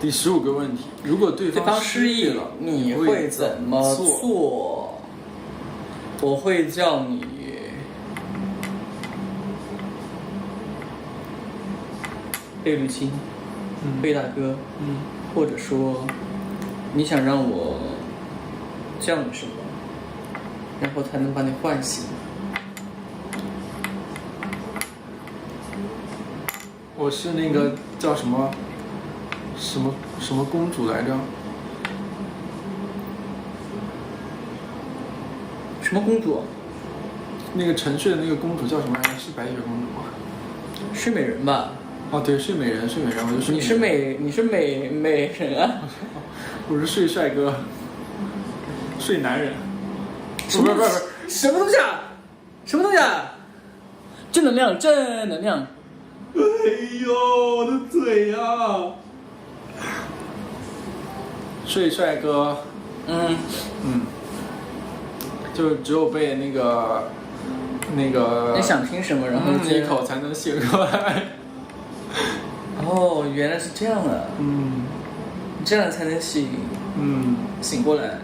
第15个问题，如果对方失忆了，你会怎么做？我会叫你贝吕钦，贝大哥，或者说你想让我叫你什么，然后才能把你唤醒。我是那个叫什么公主来着？什么公主？那个沉睡的那个公主叫什么来着？是白雪公主吗？睡美人吧？哦，对，睡美人，我就睡。你是美人啊？我是睡帅哥，睡男人。不是，什么东西啊？什么东西啊？正能量，正能量。哎呦，我的嘴呀！睡帅哥，就只有被那个，你想听什么，然后一口才能醒过来。哦，原来是这样的。这样才能醒过来。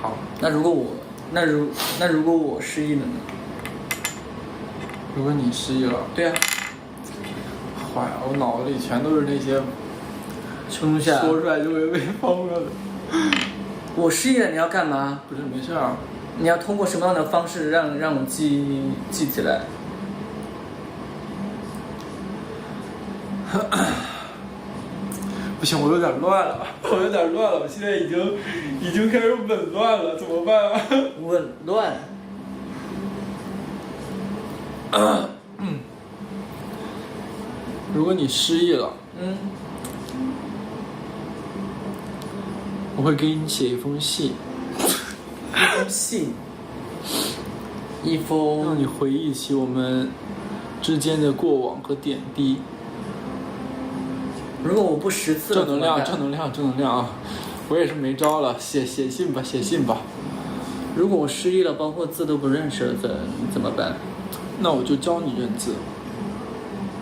好。那如果我失忆了呢？如果你失忆了，对啊。坏了，我脑子里全都是那些什么东西啊？说出来就会被封了的。我失忆了，你要干嘛？不是，没事啊。你要通过什么样的方式让我记起来？不行，我有点乱了，我现在已经开始紊乱了，怎么办啊？紊乱。如果你失忆了，我会给你写一封信，让你回忆起我们之间的过往和点滴。如果我不识字，正能量啊！我也是没招了，写信吧。如果我失忆了，包括字都不认识了，怎么办？那我就教你认字，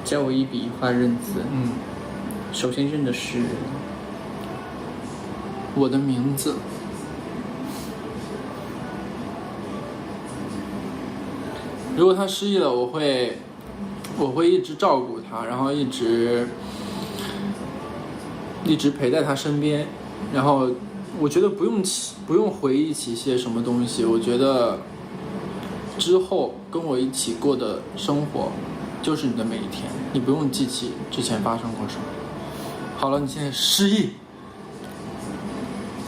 教我一笔一画认字。首先认的是我的名字。如果他失忆了，我会一直照顾他，然后一直陪在他身边。然后我觉得不用回忆起些什么东西，我觉得之后跟我一起过的生活就是你的每一天，你不用记起之前发生过什么。好了，你现在失忆，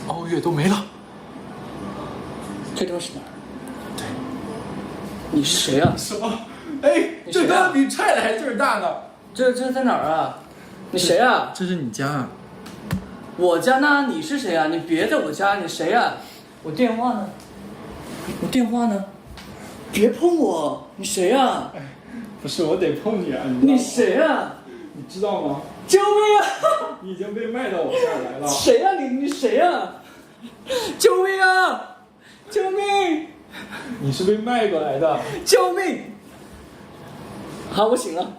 熬夜都没了。这地方是哪儿？对，你是谁啊？什么？哎，这灯比拆的还劲儿大呢。这在哪儿啊？你谁啊？这是你家。我家呢？你是谁啊？你别在我家，你谁啊？我电话呢？别碰我！你谁啊？不是，我得碰你啊！你谁啊？你知道吗？救命啊！你已经被卖到我这儿来了。谁啊？你谁啊？救命啊！救命！你是被卖过来的。救命！好，我醒了。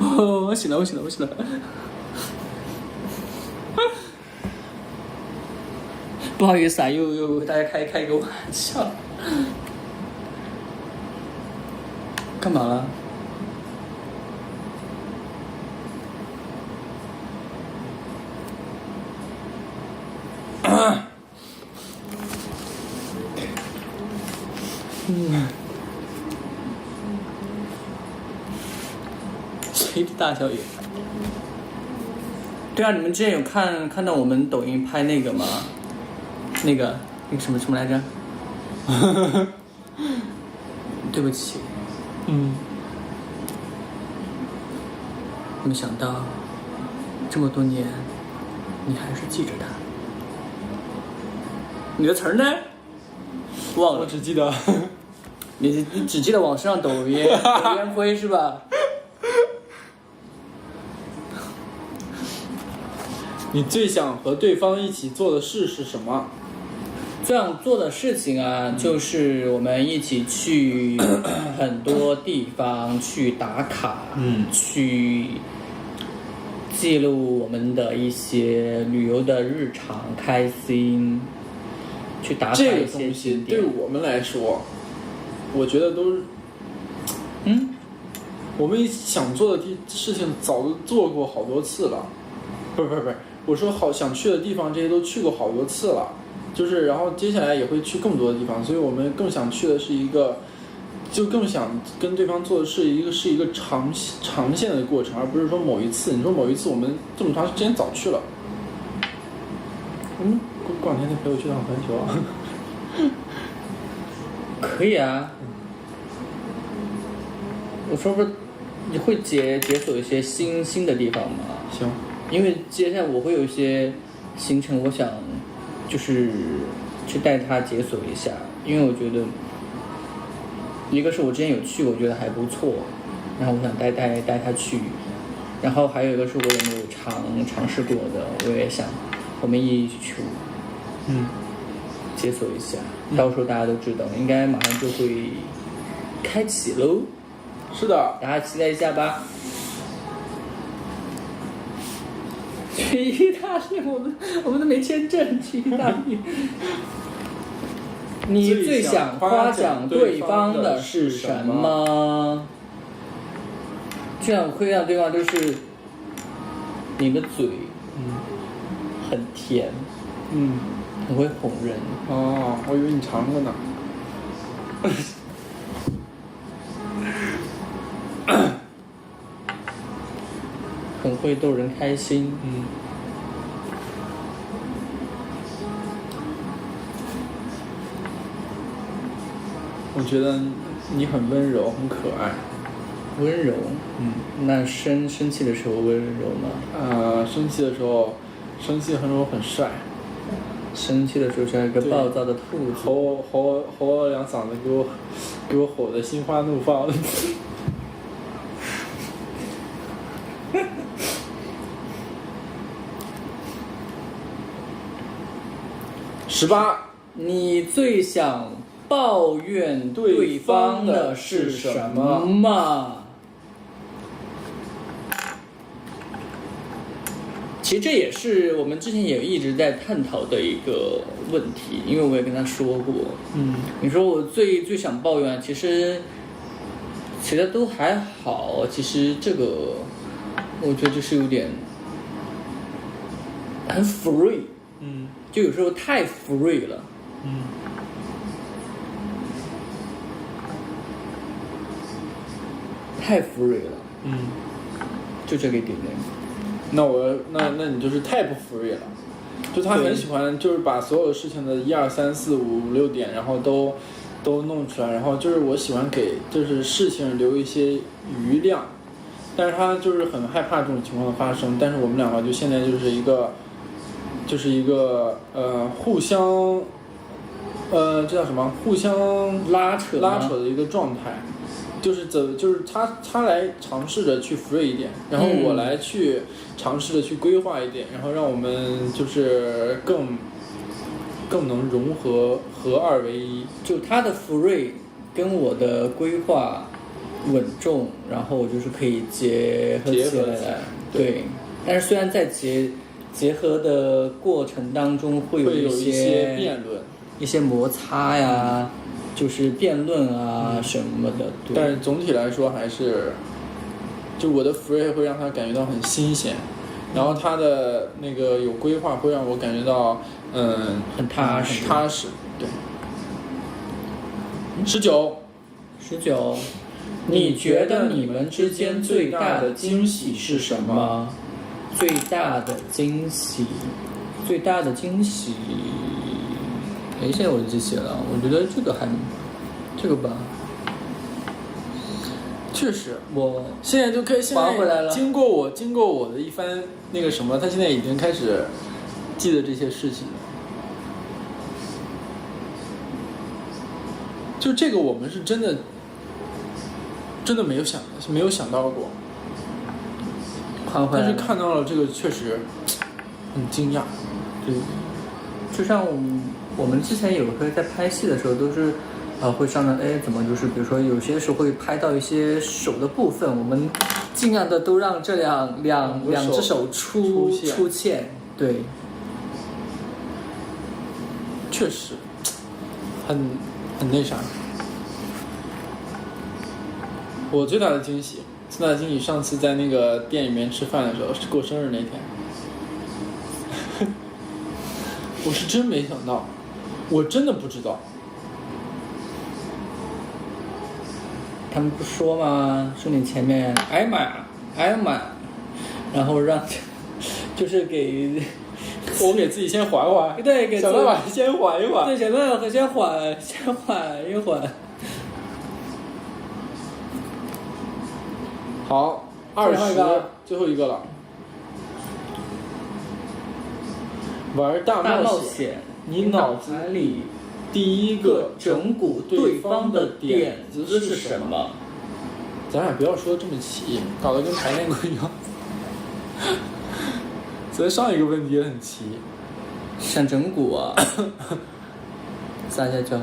我醒了。不好意思啊，又大家开一个玩笑。干嘛了？随地大小眼。对啊，你们之前有看到我们抖音拍那个吗？那个什么来着？对不起。没想到这么多年，你还是记着他。你的词儿呢？忘了。我只记得你只记得往上抖烟灰是吧？你最想和对方一起做的事是什么？这样做的事情啊，就是我们一起去很多地方去打卡，去记录我们的一些旅游的日常，开心，去打卡这个一些东西景点。对我们来说，我觉得都是，我们想做的事情早都做过好多次了，不是，我说想去的地方这些都去过好多次了，就是然后接下来也会去更多的地方，所以我们更想去的是一个，就更想跟对方做的是一个长线的过程，而不是说某一次。你说某一次我们这么长时间早去了，过两天再陪我去趟环球啊。可以啊。我说不是，你会解锁一些新的地方吗？行。因为接下来我会有一些行程，我想就是去带他解锁一下，因为我觉得一个是我之前有去，我觉得还不错，然后我想带他去，然后还有一个是我也没有尝试过的，我也想我们一起去，解锁一下，到时候大家都知道，应该马上就会开启喽。是的，大家期待一下吧。去意大利，我们都没签证去意大利。你最想夸奖对方的是什么？最想夸奖对方就是你的嘴，很甜，很会哄人。哦，我以为你尝过呢。很会逗人开心。我觉得你很温柔，很可爱。温柔。那生气的时候温柔吗？生气的时候很帅。生气的时候像一个暴躁的兔子。吼我两嗓子，给我吼得心花怒放。18，你最想抱怨对方的是什么？其实这也是我们之前也一直在探讨的一个问题，因为我也跟他说过，你说我最想抱怨，其实都还好，其实这个我觉得就是有点很 free，就有时候太 free 了，太 free 了，就这个一点点。那你就是太不 free 了，就他很喜欢，就是把所有事情的1、2、3、4、5、5、6点，然后都弄出来，然后就是我喜欢给就是事情留一些余量，但是他就是很害怕这种情况的发生，但是我们两个就现在就是一个互相这叫什么？互相拉扯的一个状态。就是他来尝试着去 free 一点，然后我来去尝试着去规划一点，然后让我们就是更能融合二为一。就他的 free 跟我的规划稳重，然后就是可以结合起来。对，但是虽然在结合的过程当中会有一些辩论、一些摩擦呀。就是辩论啊什么的，对。但是总体来说还是，就我的 free 会让他感觉到很新鲜，然后他的那个有规划会让我感觉到很踏实，对。19，你觉得你们之间最大的惊喜是什么？最大的惊喜，最大的惊喜。哎，现在我就记起了，我觉得这个吧，确实，我现在就可以还回来了。经过我的一番那个什么，他现在已经开始记得这些事情了。就这个，我们是真的没有想到过。但是看到了这个，确实很惊讶。对，就像我们之前有时候在拍戏的时候，都是会商量，哎，怎么就是比如说有些时候会拍到一些手的部分，我们尽量的都让这两只手出现。对，确实很那啥。我最大的惊喜，上次在那个店里面吃饭的时候，是过生日那天。我是真没想到，我真的不知道。他们不说吗？说你前面哎呀妈，然后让就是给我给自己先缓缓，对，给小爸爸先缓一缓，对，小爸爸先缓一缓。好，20，最后一个了。玩大冒险，你脑子里第一个整蛊对方的点子是什么？咱俩不要说这么齐，搞得跟排练过一样。咱上一个问题也很齐。想整蛊啊？撒娇娇？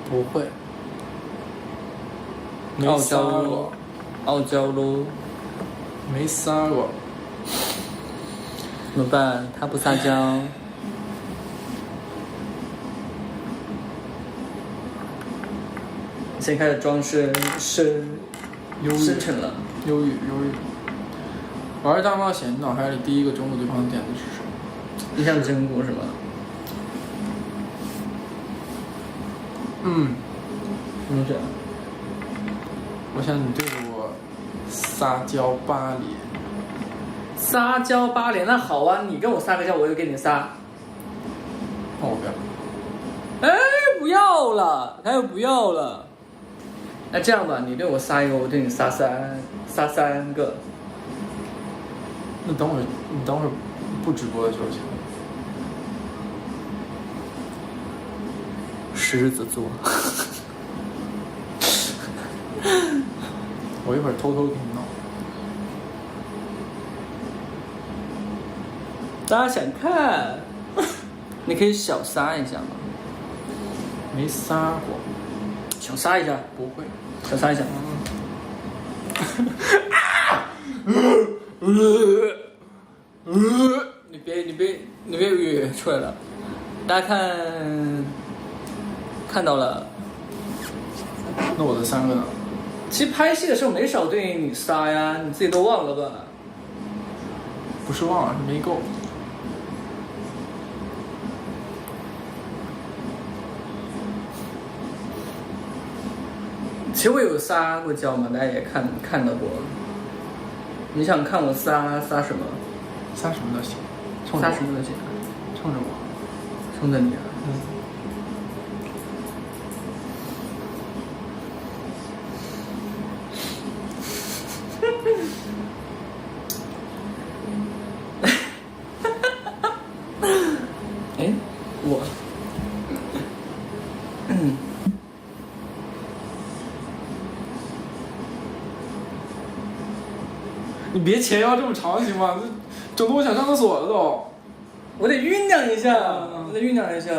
不会。傲娇喽，没撒过，怎么办？他不撒娇，先开始装深沉了，忧郁。玩大冒险，你脑海里第一个整蛊对方的点子是什么？你想整蛊是吗？什么事？我想你对着我撒娇8连。撒娇8连，那好啊，你跟我撒个娇，我就给你撒。那我不要。哎，不要了，他又不要了。那这样吧，你对我撒一个，我对你撒3个。那等会儿不直播的时候行。狮子座。我一会儿偷偷给你弄。大家想看，你可以小撒一下嘛。没撒过，小撒一下，不会，小撒一下。你别语出来了，大家看到了。那我的3个呢？其实拍戏的时候没少对你撒呀，你自己都忘了吧？不是忘了，是没够。其实我有撒过娇嘛，大家也看到过。你想看我撒什么？撒什么都行，撒什么都行，冲着我，冲着你啊。哎，我，你别前腰这么长行吗？整得我想上厕所了都。我得酝酿一下，我得酝酿一下。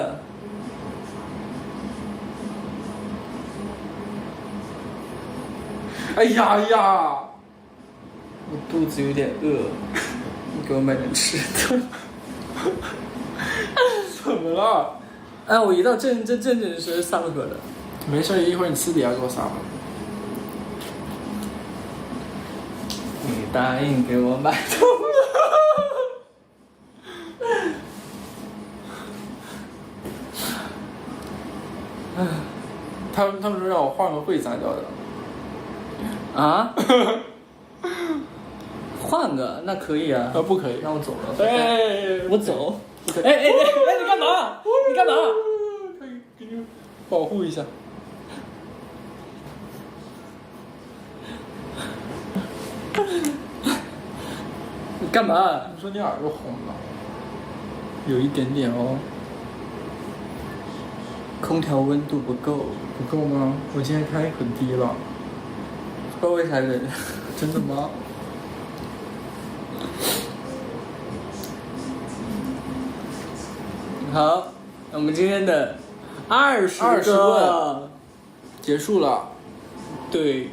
哎呀呀！我肚子有点饿，你给我买点吃的。怎么了？哎，我一到正时撒不出来了。没事，一会儿你私底下给我撒吧。你答应给我买东西。他们说让我换个会撒娇的。啊？换个那可以啊。不可以，让我走了。哎，我走。哎，你干嘛？你干嘛？可以给你保护一下。你干嘛？你说你耳朵红了？有一点点哦。空调温度不够。不够吗？我今天开很低了。不知道为啥的。真的吗？好，那我们今天的20问结束了。对。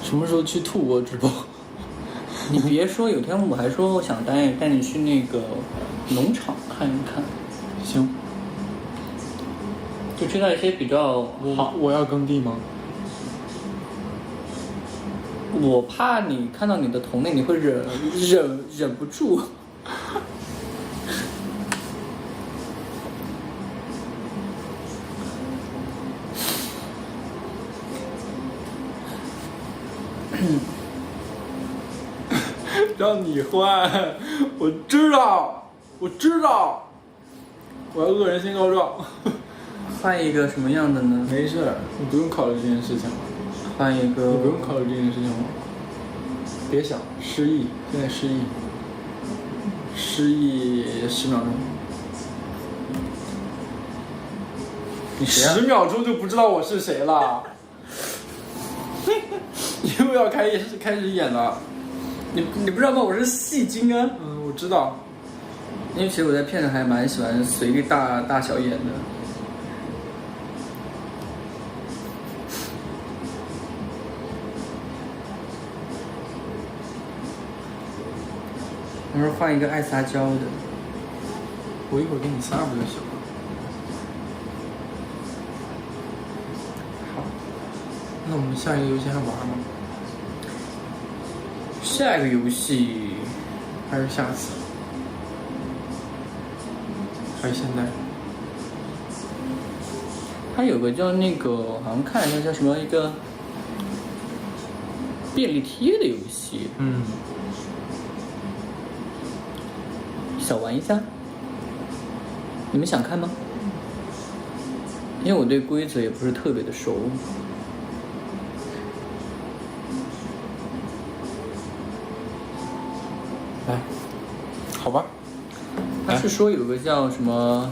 什么时候去兔窝直播？你别说，有天我还说我想带你去那个农场看一看。行。就去到一些比较好。我要耕地吗？我怕你看到你的同类，你会忍不住。让你换，我知道，我要恶人先告状。换一个什么样的呢？没事，你不用考虑这件事情了。换一个。你不用考虑这件事情了。别想，失忆，现在失忆10秒钟。你谁啊？ 10秒钟就不知道我是谁了。你又要开始演了。你不知道吗？我是戏精啊。我知道。因为其实我在片上还蛮喜欢随地大小演的。我说换一个爱撒娇的。我一会儿给你撒不就行了？好。那我们下一个游戏还玩吗？下一个游戏还是下次？还是现在？它有个叫那个，好像看一下叫什么一个便利贴的游戏。小玩一下。你们想看吗？因为我对规则也不是特别的熟。来，好吧。他是说有个叫什么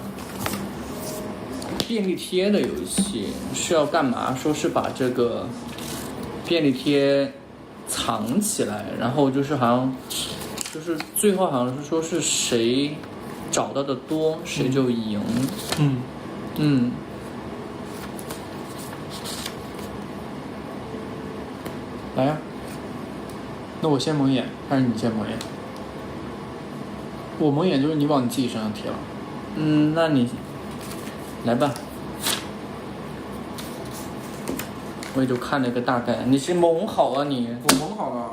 便利贴的游戏，是要干嘛？说是把这个便利贴藏起来，然后就是好像就是最后好像是说是谁找到的多，谁就赢。来呀。那我先蒙眼，还是你先蒙眼？我蒙眼就是你往你自己身上贴了。那你来吧。我也就看了个大概。你是蒙好啊你？我蒙好了。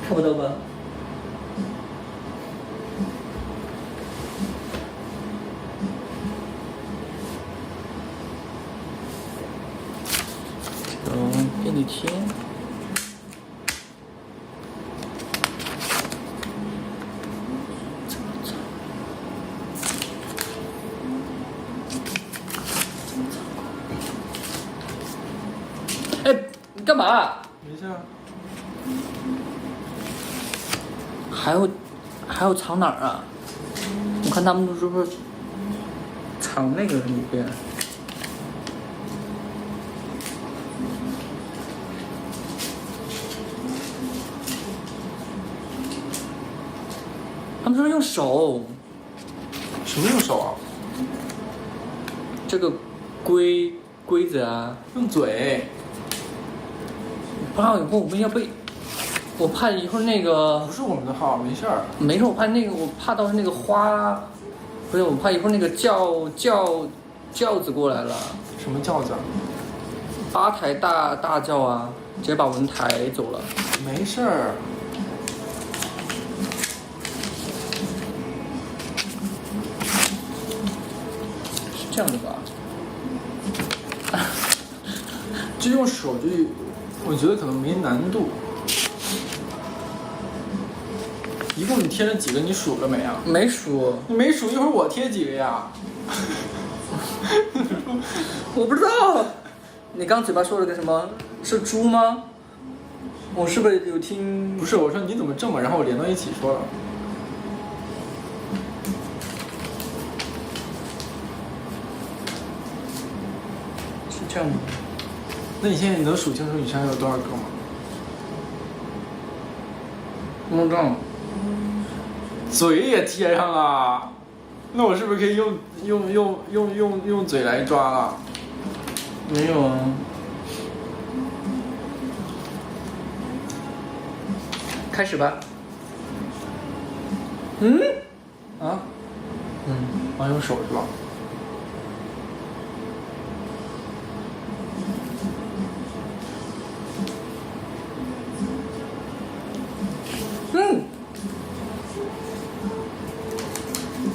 看不到吧？便利贴。哎，你干嘛？没事啊。还有藏哪儿啊？我看他们都说藏那个里边。他们说用手。什么用手啊？这个规则啊。用嘴。怕以后我们要被，我怕一会儿那个不是我们的号，没事儿。没事，我怕那个，我怕到时候那个花，不是，我怕一会儿那个轿子过来了。什么轿子8台大轿啊，直接把我们抬走了。没事儿。这样的吧？就用手就，我觉得可能没难度。一共你贴了几个？你数了没啊？没数，你没数，一会儿我贴几个呀？我不知道。你刚嘴巴说了个什么？是猪吗？我是不是有听？不是，我说你怎么这么，然后我连到一起说了。是这样的。那你现在能数清楚你身上有多少个吗？不知道。嘴也贴上了，那我是不是可以用嘴来抓了？没有啊。开始吧。啊？用手是吧？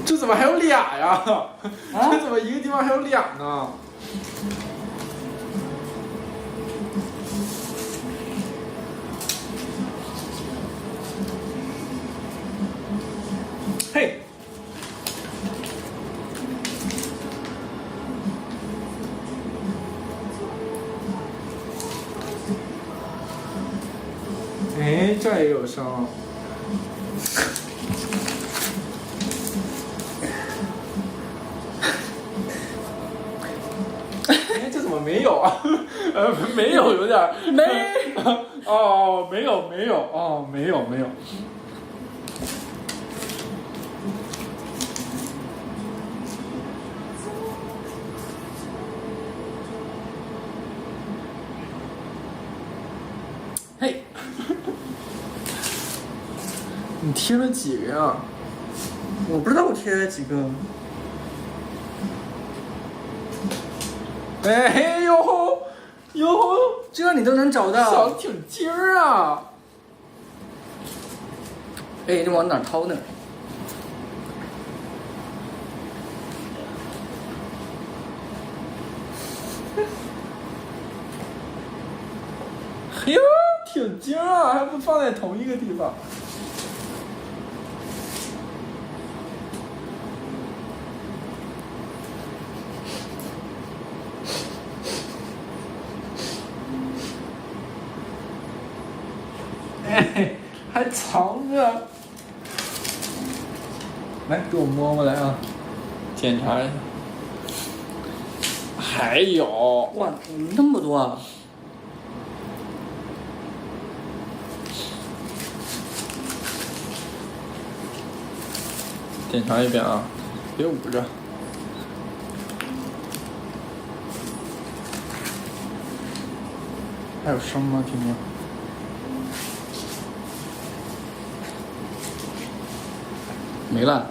这怎么还有俩呀？这怎么一个地方还有俩呢？嘿，哎，这也有声。哎，这怎么没有啊？没有，有点没。哦，没有，哦，没有。嘿，你贴了几个呀？我不知道我贴了几个。哎呦，这你都能找到？小子挺精儿啊！哎，你往哪掏呢？嘿呦，挺精啊，还不放在同一个地方。哎，还藏着。来，给我摸摸来啊，检查一下。还有，哇，那么多啊！检查一遍啊，别捂着。还有声吗？听听。没了。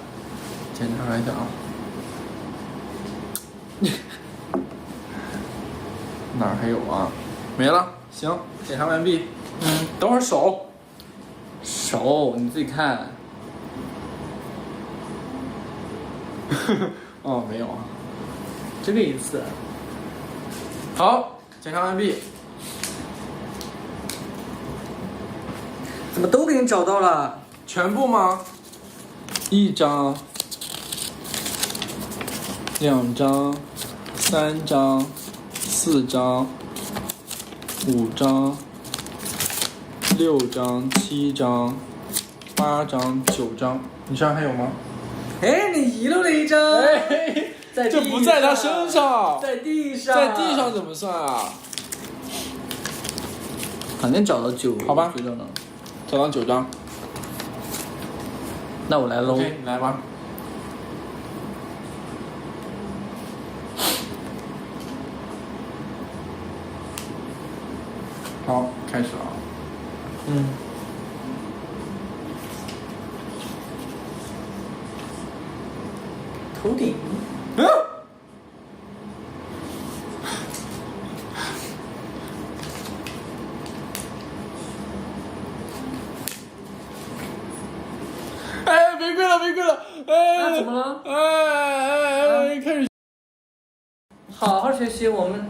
检查一下啊。哪儿还有啊？没了。行，检查完毕。等会儿手，你自己看。哦，没有啊。这个意思。好，检查完毕。怎么都给你找到了？全部吗？1张、2张、3张、4张、5张、6张、7张、8张、9张。你身上还有吗？哎，你遗漏了一张。哎，在这不在他身上，在地上。在地上怎么算啊？反正找到9，好吧，知道了。找到9张。那我来喽。OK， 你来吧。好，开始了。头顶。哎，别跪了！哎，怎么了？哎，开始。好好学习，我们。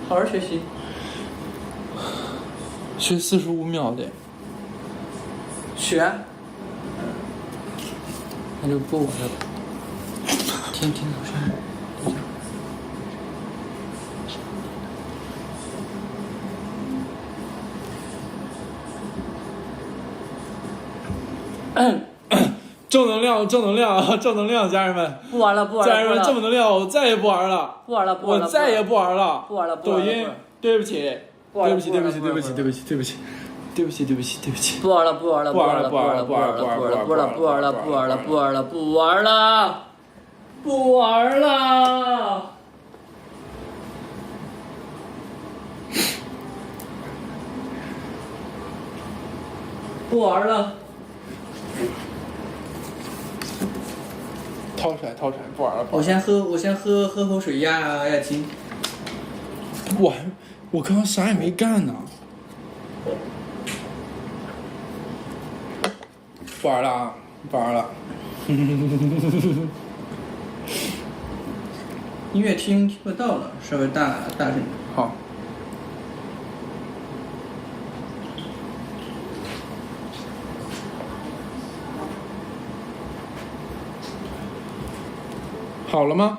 好好学习。学45秒的。学。那就不玩了。听听老师。正能量，正能量，正能量，家人们！不玩了，不玩了！家人们，正能量，我再也不玩了！不玩了，不玩了！我再也不玩了！不玩了，不玩了！抖音，对不起，对不起，对不起，对不起，对不起，对不起，对不起，对不起，对不起！不玩了，不玩了，不玩了，不玩了，不玩了，不玩了，不玩了，不玩了，不玩了，不玩了，不玩了，不玩了！不玩了。掏出来，掏出来，不玩了。我先喝口水压惊。我刚刚啥也没干呢。不玩了啊！不玩了。音乐听不到了，稍微大声。好。好了吗？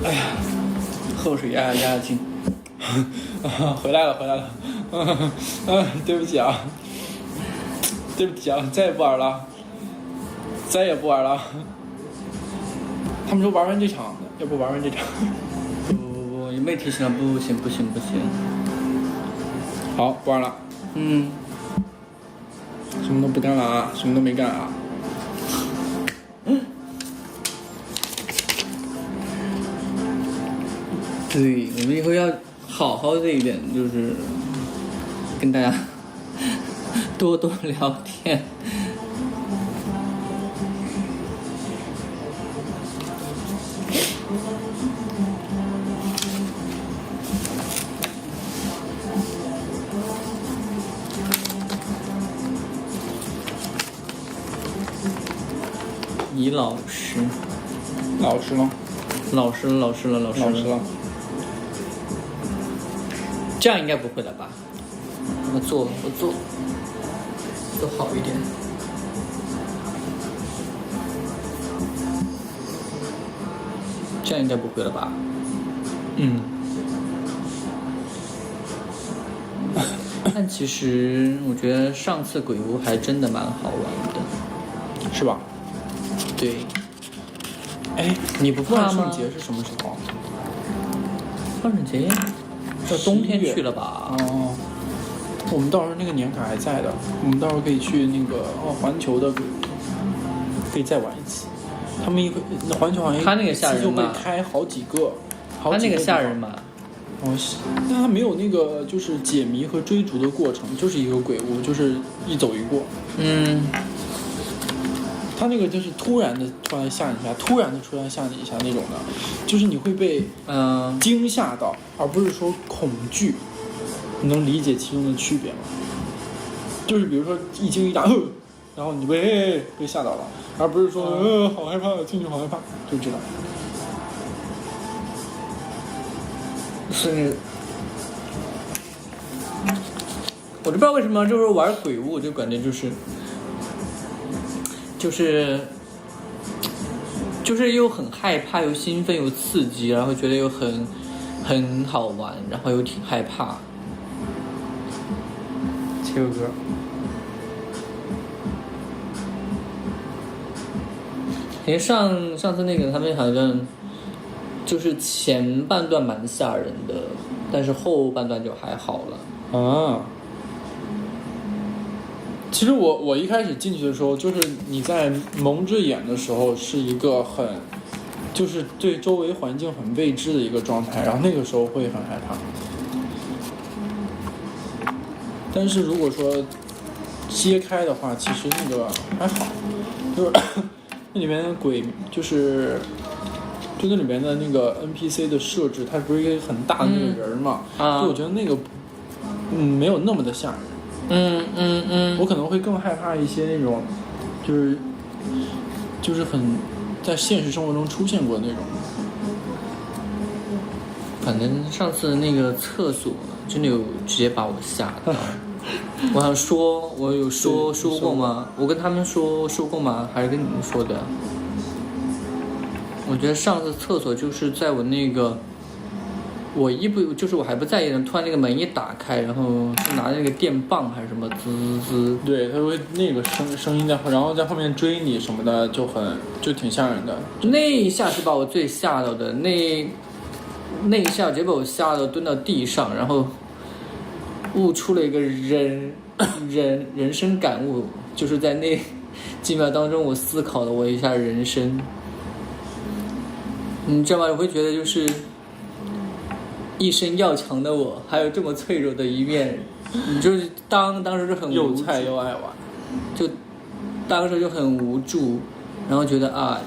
哎呀，喝水压惊。回来了，回来了。对不起啊，对不起啊，再也不玩了，再也不玩了。他们说玩完这场，要不玩完这场？不，你没提醒了，不行。好，不玩了。什么都不干了啊，什么都没干啊。对，我们以后要好好的一点，就是跟大家多多聊天。你老实了。老实了。这样应该不会了吧？我做好一点。这样应该不会了吧？但其实我觉得上次鬼屋还真的蛮好玩的，是吧？对。哎，你不怕吗？万圣节是什么时候？万圣节到冬天去了吧？哦，我们到时候那个年卡还在的，我们到时候可以去那个环球的鬼屋，可以再玩一次。他们环球好像他那个吓人就会开好几个，他那个吓人嘛。但他没有那个就是解谜和追逐的过程，就是一个鬼屋，就是一走一过。他那个就是突然吓你一下，突然的出来吓你一下那种的，就是你会被惊吓到，而不是说恐惧。你能理解其中的区别吗？就是比如说一惊一乍，然后你被吓到了，而不是说好害怕，进去好害怕，就知道。是，我就不知道为什么，就是玩鬼屋，就感觉就是又很害怕，又兴奋，又刺激，然后觉得又很好玩，然后又挺害怕。切个歌。因为上次那个他们好像就是前半段蛮吓人的，但是后半段就还好了。啊。其实我一开始进去的时候，就是你在蒙着眼的时候，是一个就是对周围环境很未知的一个状态，然后那个时候会很害怕。但是如果说揭开的话，其实那个还好，就是那里面的鬼就是就那里面的那个 NPC 的设置，它不是一个很大的那个人嘛，就我觉得那个没有那么的吓人。我可能会更害怕一些那种就是很在现实生活中出现过的那种。反正上次那个厕所真的有直接把我吓到。我想说，我有说过吗？我跟他们说过吗？还是跟你们说的？我觉得上次厕所就是在我那个，我还不在意的，突然那个门一打开，然后是拿那个电棒还是什么滋滋，对，它会那个声音在，然后在后面追你什么的，就挺吓人的。那一下是把我最吓到的，那一下直接把我吓到蹲到地上，然后悟出了一个人生感悟，就是在那几秒当中，我思考了我一下人生。你知道吗？我会觉得就是一身要强的我，还有这么脆弱的一面，你就是当时就很无助，又菜又爱玩，就当时就很无助，然后觉得啊，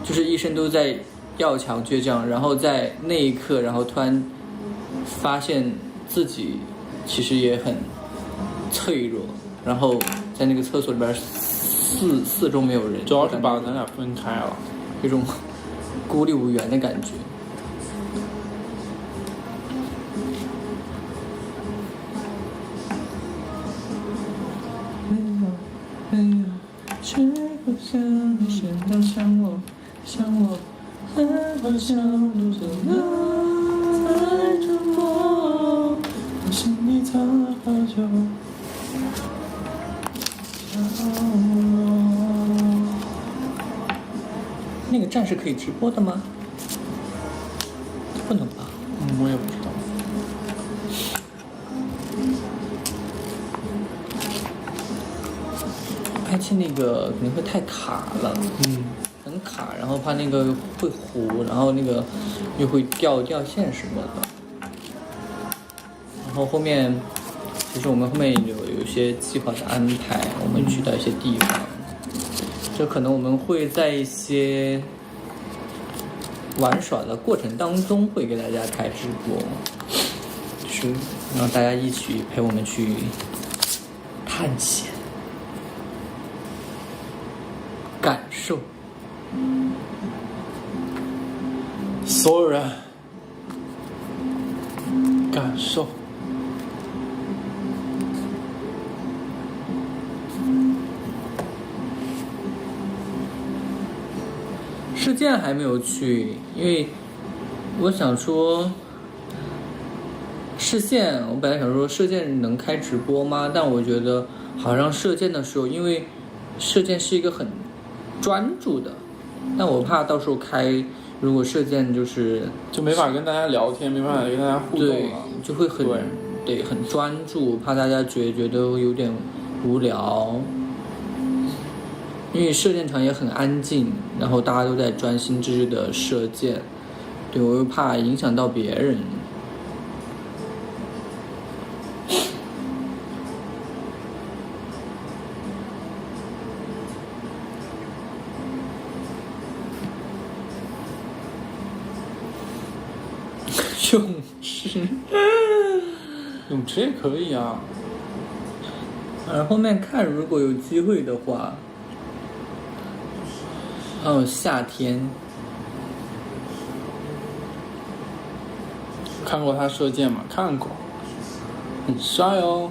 就是一生都在要强倔强，然后在那一刻，然后突然发现自己其实也很脆弱，然后在那个厕所里边四周没有人，主要是把咱俩分开了，这种孤立无援的感觉。谁不像你现在像我还不像路上爱着我，我心里藏了好久。那个站是可以直播的吗？不能吧？我也不知道。拍戏那个可能会太卡了，很卡，然后怕那个会糊，然后那个又会掉线什么的。然后后面，其实我们后面有一些计划的安排，我们去到一些地方，就可能我们会在一些玩耍的过程当中会给大家开直播，就是让大家一起陪我们去探险。感受，所有人感受。射箭还没有去，因为我想说，我本来想说射箭能开直播吗？但我觉得好像射箭的时候，因为射箭是一个很专注的，但我怕到时候如果射箭就没法跟大家聊天，没办法跟大家互动了，就会很专注，怕大家觉得有点无聊。因为射箭场也很安静，然后大家都在专心致志的射箭，对，我又怕影响到别人。泳池也可以啊。后面看如果有机会的话，还有夏天。看过他射箭吗？看过，很帅哦。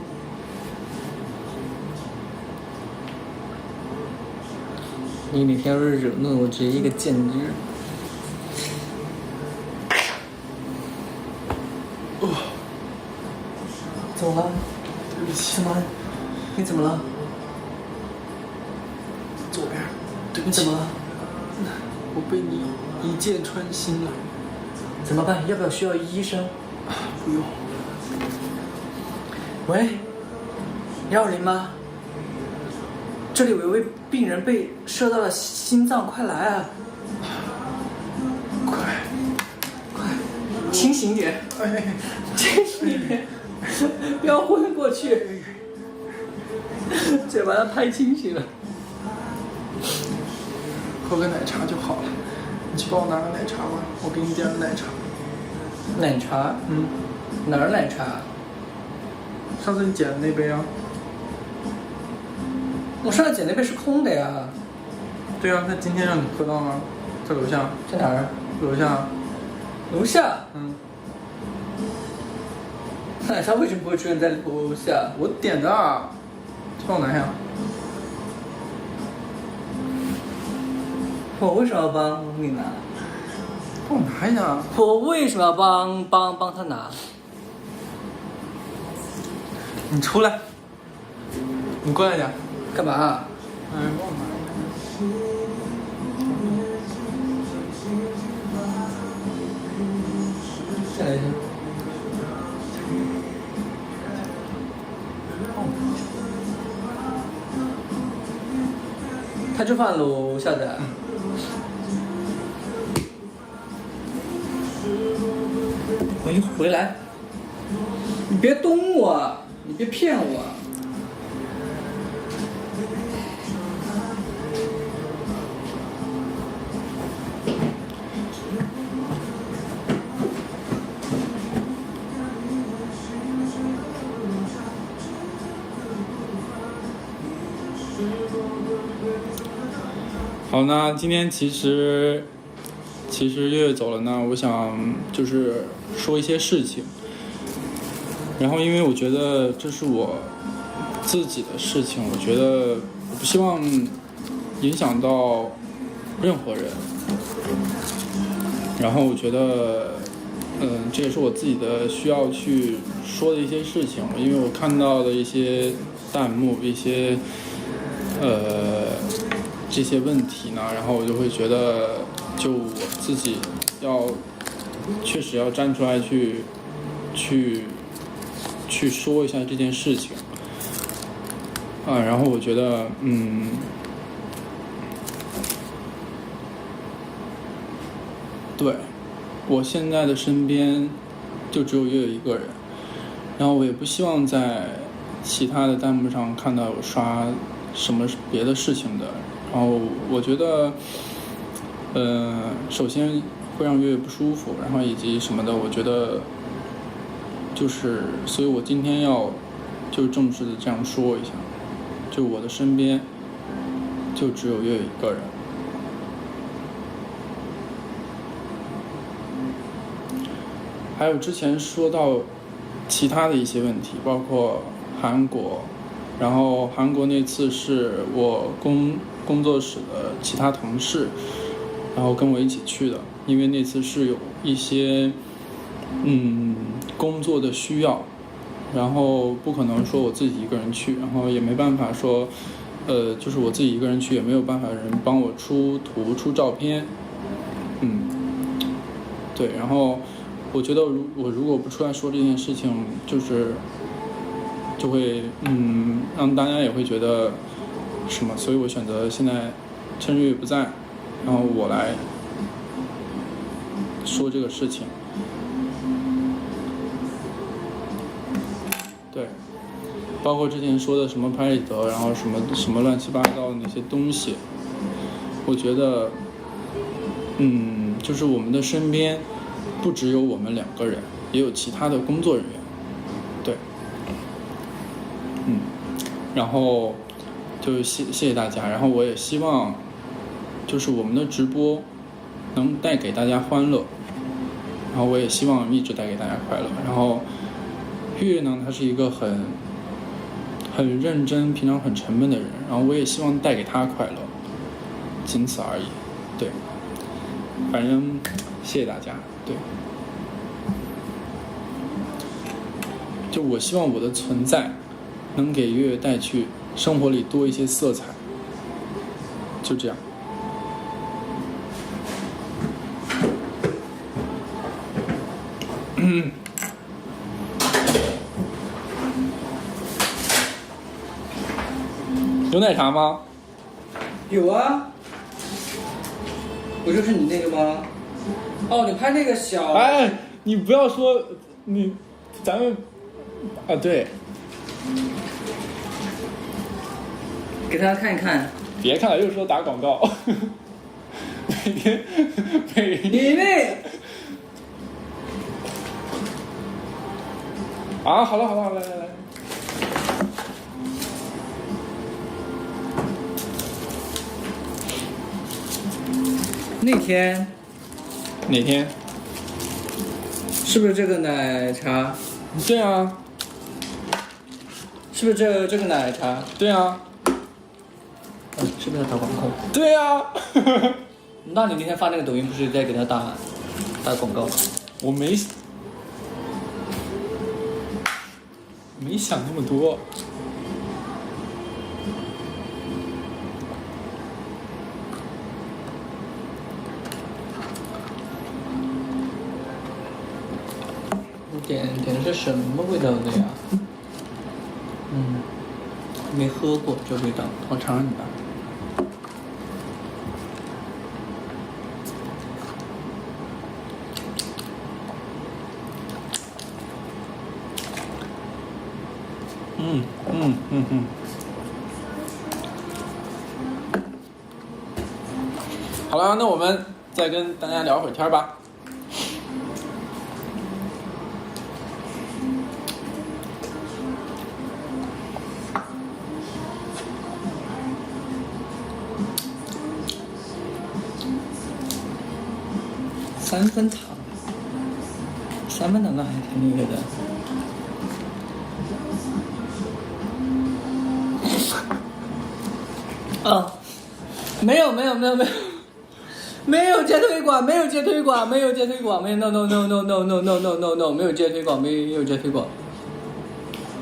你哪天要是惹怒我，直接一个箭支。怎么了？对不起。什么？你怎么了？左边。对不起。你怎么了？我被你一箭穿心了。怎么办？要不要需要医生？不用。喂，120吗？这里有一位病人被射到了心脏，快来啊！快，清醒点，清醒点，不要昏过去。这把它拍清醒了。喝个奶茶就好了，你去帮我拿个奶茶吧，我给你点个奶茶。奶茶？哪儿奶茶？上次你捡的那杯啊。我上次捡那杯是空的呀。对啊，那今天让你喝到了，在楼下。在哪儿？楼下。楼下？奶茶为什么不会出现在楼下？我点的，帮我拿下。我为什么要帮你拿？帮我拿一下。我为什么要帮他拿？你出来，你过来点。干嘛？帮我拿一下。再来一下。他就放楼下的。我一回来，你别动我，你别骗我。好，那今天其实月月走了呢，我想就是说一些事情，然后因为我觉得这是我自己的事情，我觉得我不希望影响到任何人，然后我觉得这也是我自己的需要去说的一些事情，因为我看到的一些弹幕，一些这些问题呢，然后我就会觉得，就我自己确实要站出来去说一下这件事情然后我觉得对，我现在的身边就只有月月一个人，然后我也不希望在其他的弹幕上看到有刷什么别的事情的。然后我觉得，首先会让月月不舒服，然后以及什么的，我觉得就是，所以我今天要就正式的这样说一下，就我的身边就只有月月一个人。还有之前说到其他的一些问题，包括韩国，然后韩国那次是我工作室的其他同事，然后跟我一起去的，因为那次是有一些工作的需要，然后不可能说我自己一个人去，然后也没办法说就是我自己一个人去也没有办法人帮我出图出照片，对，然后我觉得我如果不出来说这件事情，就会让大家也会觉得什么，所以我选择现在趁月月不在，然后我来说这个事情。对，包括之前说的什么拍立得，然后什么乱七八糟的那些东西，我觉得就是我们的身边不只有我们两个人，也有其他的工作人员。对，然后就谢谢大家，然后我也希望就是我们的直播能带给大家欢乐，然后我也希望一直带给大家快乐。然后月月呢，他是一个很认真，平常很沉闷的人，然后我也希望带给他快乐，仅此而已。对，反正谢谢大家。对，就我希望我的存在能给月月带去生活里多一些色彩，就这样。有奶茶吗？有啊，不就是你那个吗？哦，你拍那个小……哎，你不要说咱们啊，对，给大家看一看。别看了，又说打广告。每天你那啊，好了，来。那天哪天？是不是这个奶茶？对啊，是不是这个奶茶？对啊，是不是在打广告？对啊。那你那天发那个抖音不是在给他打广告吗？我没想那么多。你点的是什么味道的呀？没喝过这味道，我尝尝你吧。好了，那我们再跟大家聊会儿天吧。3分糖那还挺那个的。没有接推广，no， 没有接推广，没有接推广。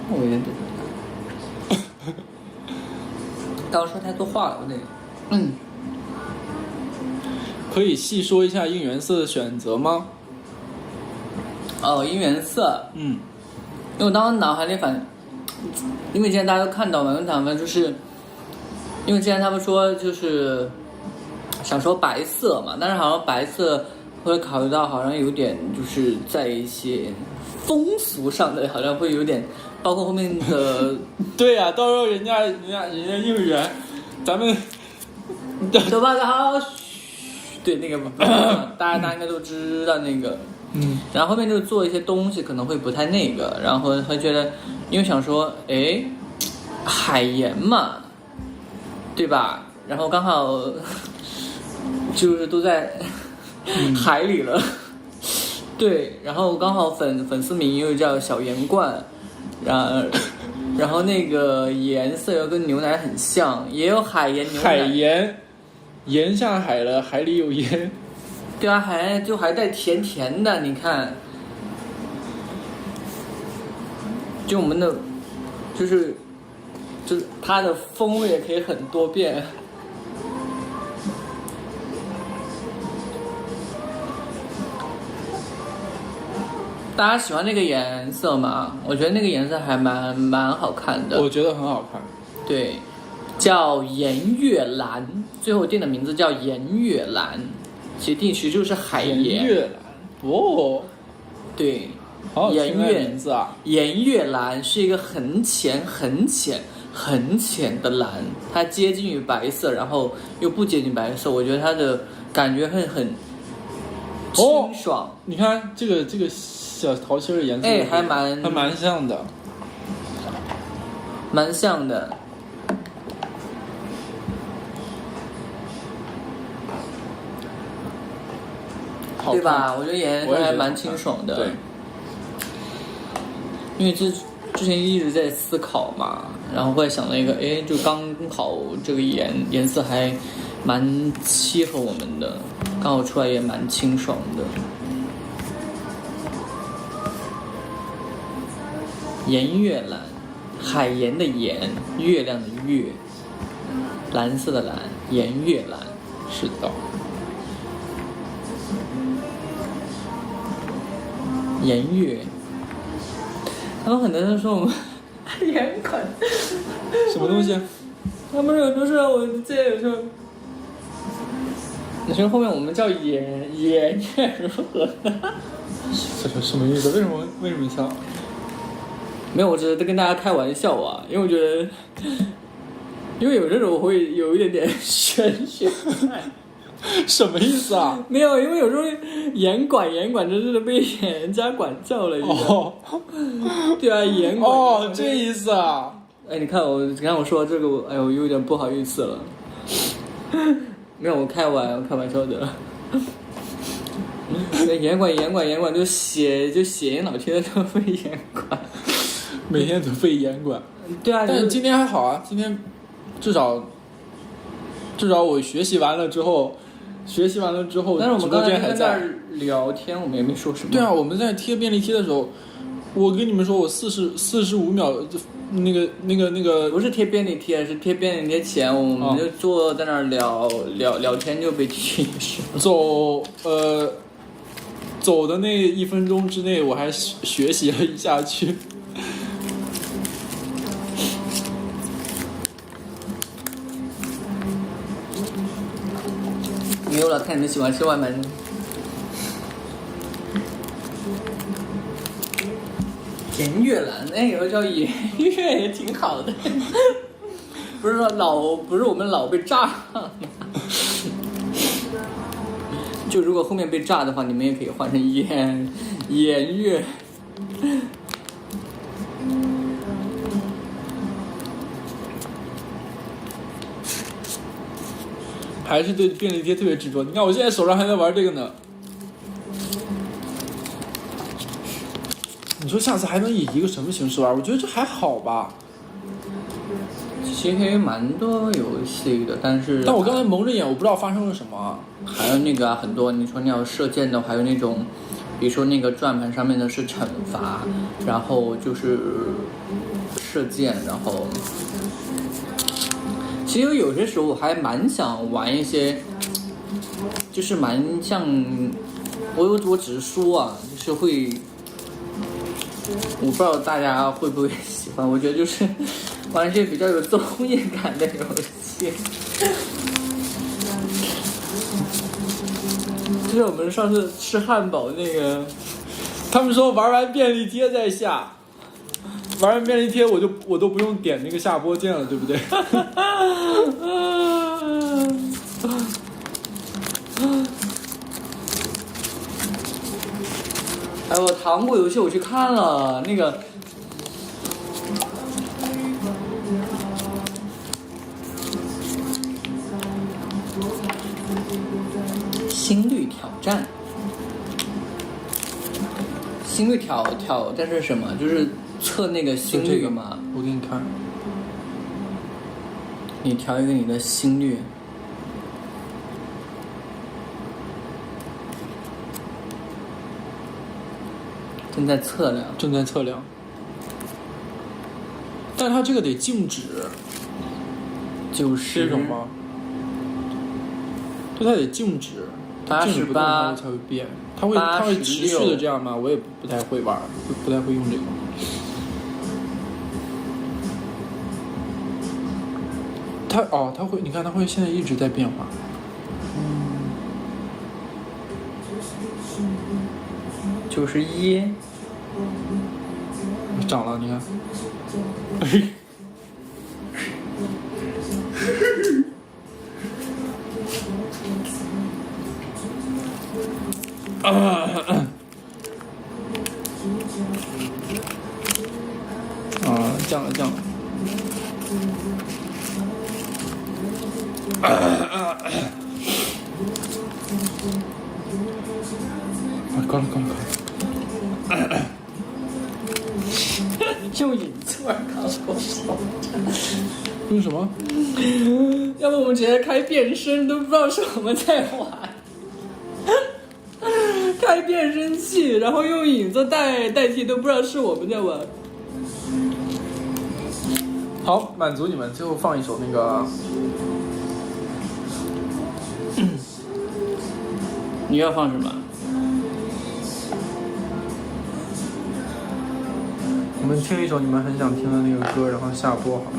我有点刚说太多话了，我得。可以细说一下应援色的选择吗？应援色，因为我当时脑海里因为之前大家都看到嘛，就是因为之前他们说就是想说白色嘛，但是好像白色会考虑到好像有点就是在一些风俗上的好像会有点，包括后面的对呀，到时候人家应援，咱们走吧，然后对那个大家应该都知道那个，然后后面就做一些东西可能会不太那个，然后他觉得因为想说海盐嘛，对吧？然后刚好就是都在海里了，对，然后刚好粉丝名又叫小盐罐，然后那个颜色又跟牛奶很像，也有海盐牛奶。海盐，盐下海了，海里有盐。对啊，还带甜甜的，你看，就我们的，就是它的风味也可以很多变。大家喜欢那个颜色吗？我觉得那个颜色还蛮好看的。我觉得很好看。对，叫盐月蓝，最后店的名字叫盐月蓝，其实就是海盐。盐月蓝，哦，对，好好听的名字啊！盐月蓝是一个很浅的蓝，它接近于白色，然后又不接近白色，我觉得它的感觉会很清爽。你看这个小桃心的颜色，还蛮像的，蛮像的，对吧？我觉得颜色还蛮清爽的，对，因为之前一直在思考嘛，然后会想到一个，就刚好这个颜色还蛮契合我们的，刚好出来也蛮清爽的。盐月蓝，海盐的盐，月亮的月，蓝色的蓝，盐月蓝，是的。盐月，他们很多人说我们盐款，什么东西？他们有时候我之前有时候，你说后面我们叫盐月如何？这什么意思？为什么笑？没有，我只是在跟大家开玩笑啊，因为我觉得因为有的时候我会有一点点玄学在。什么意思啊？没有，因为有时候严管真的被人家管教了一样。哦，对啊，严管。哦，这意思啊。哎，你看我说这个，哎呦，有点不好意思了。没有，我开玩笑的。严管，就血脑贴的都被严管，每天都被严管。对啊，但是今天还好啊，今天至少我学习完了之后，但是我们刚才还在那聊天，我们也没说什么。对啊，我们在贴便利贴的时候，我跟你们说，我45秒就那个不是贴便利贴，是贴便利贴前，我们就坐在那儿聊天就被踢是。走的那1分钟之内，我还学习了一下去。没有了，看你们喜欢吃外卖。颜悦兰，哎，有个叫颜悦也挺好的。不是我们老被炸了。就如果后面被炸的话，你们也可以换成颜悦。还是对便利贴特别执着。你看我现在手上还在玩这个呢。你说下次还能以一个什么形式玩？我觉得这还好吧。其实蛮多游戏的，但我刚才蒙着眼，我不知道发生了什么。还有那个很多，你说你要射箭的，还有那种，比如说那个转盘上面的是惩罚，然后就是射箭，然后其实有些时候我还蛮想玩一些，就是蛮像我只是说啊，就是会，我不知道大家会不会喜欢，我觉得就是玩一些比较有综艺感的游戏。就是我们上次吃汉堡那个，他们说玩完便利贴再下，玩完便利贴我都不用点那个下播键了，对不对？哎，我糖果游戏我去看了那个。心率挑战，心率挑战是什么？就是测那个心率嘛。我给你看，你调一个你的心率，正在测量。但它这个得静止，90这种吗？对，它得静止。88才会变，它会持续的这样吗？我也不太会玩，不太会用这个。它会，你看它会现在一直在变化。91，涨了，你看。降了。高了。用影子玩高手。用什么？要不我们直接开变身，都不知道是我们在玩。开变声器，然后用影子代替，都不知道是我们在玩。好，满足你们。最后放一首那个，你要放什么？我们听一首你们很想听的那个歌，然后下播好了。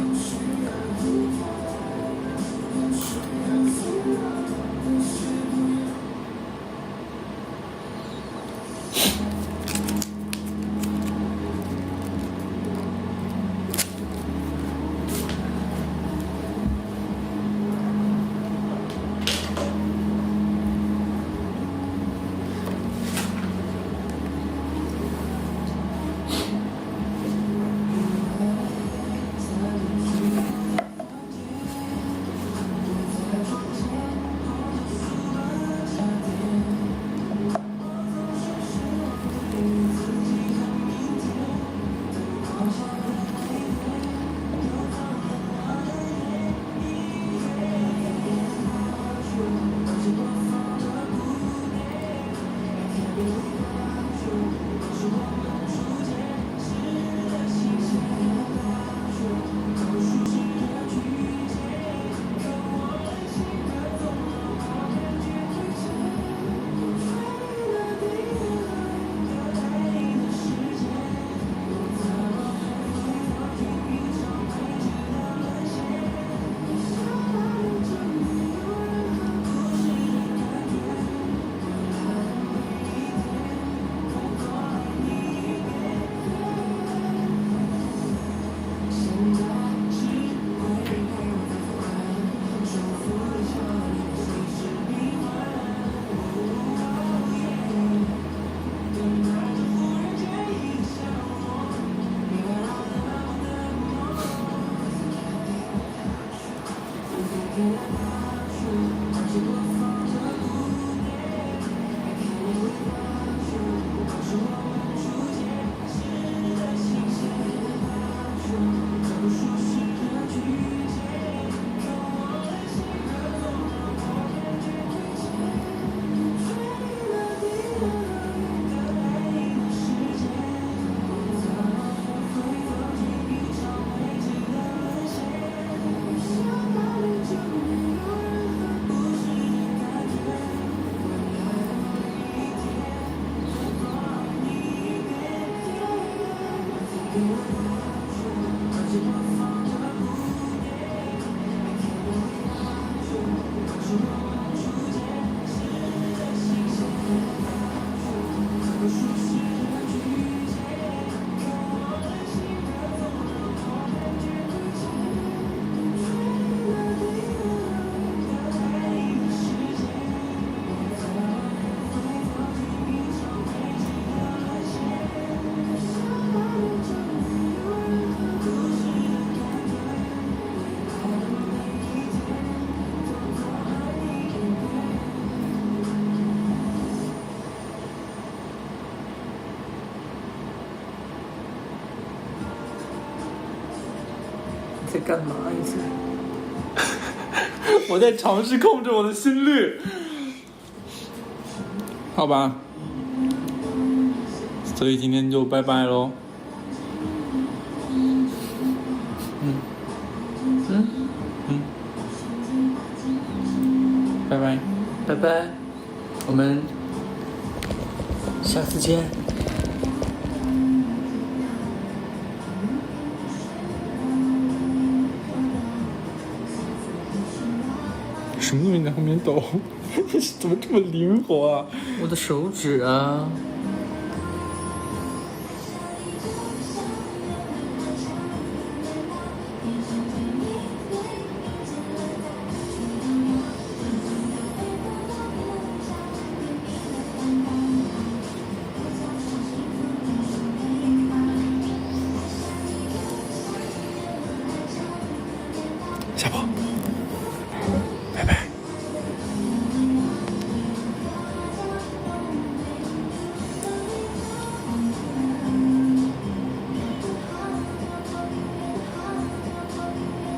在干嘛？你在？我在尝试控制我的心率。好吧，所以今天就拜拜喽。拜拜，拜拜，我们下次见。什么东西在后面抖？怎么这么灵活啊？我的手指啊。下播。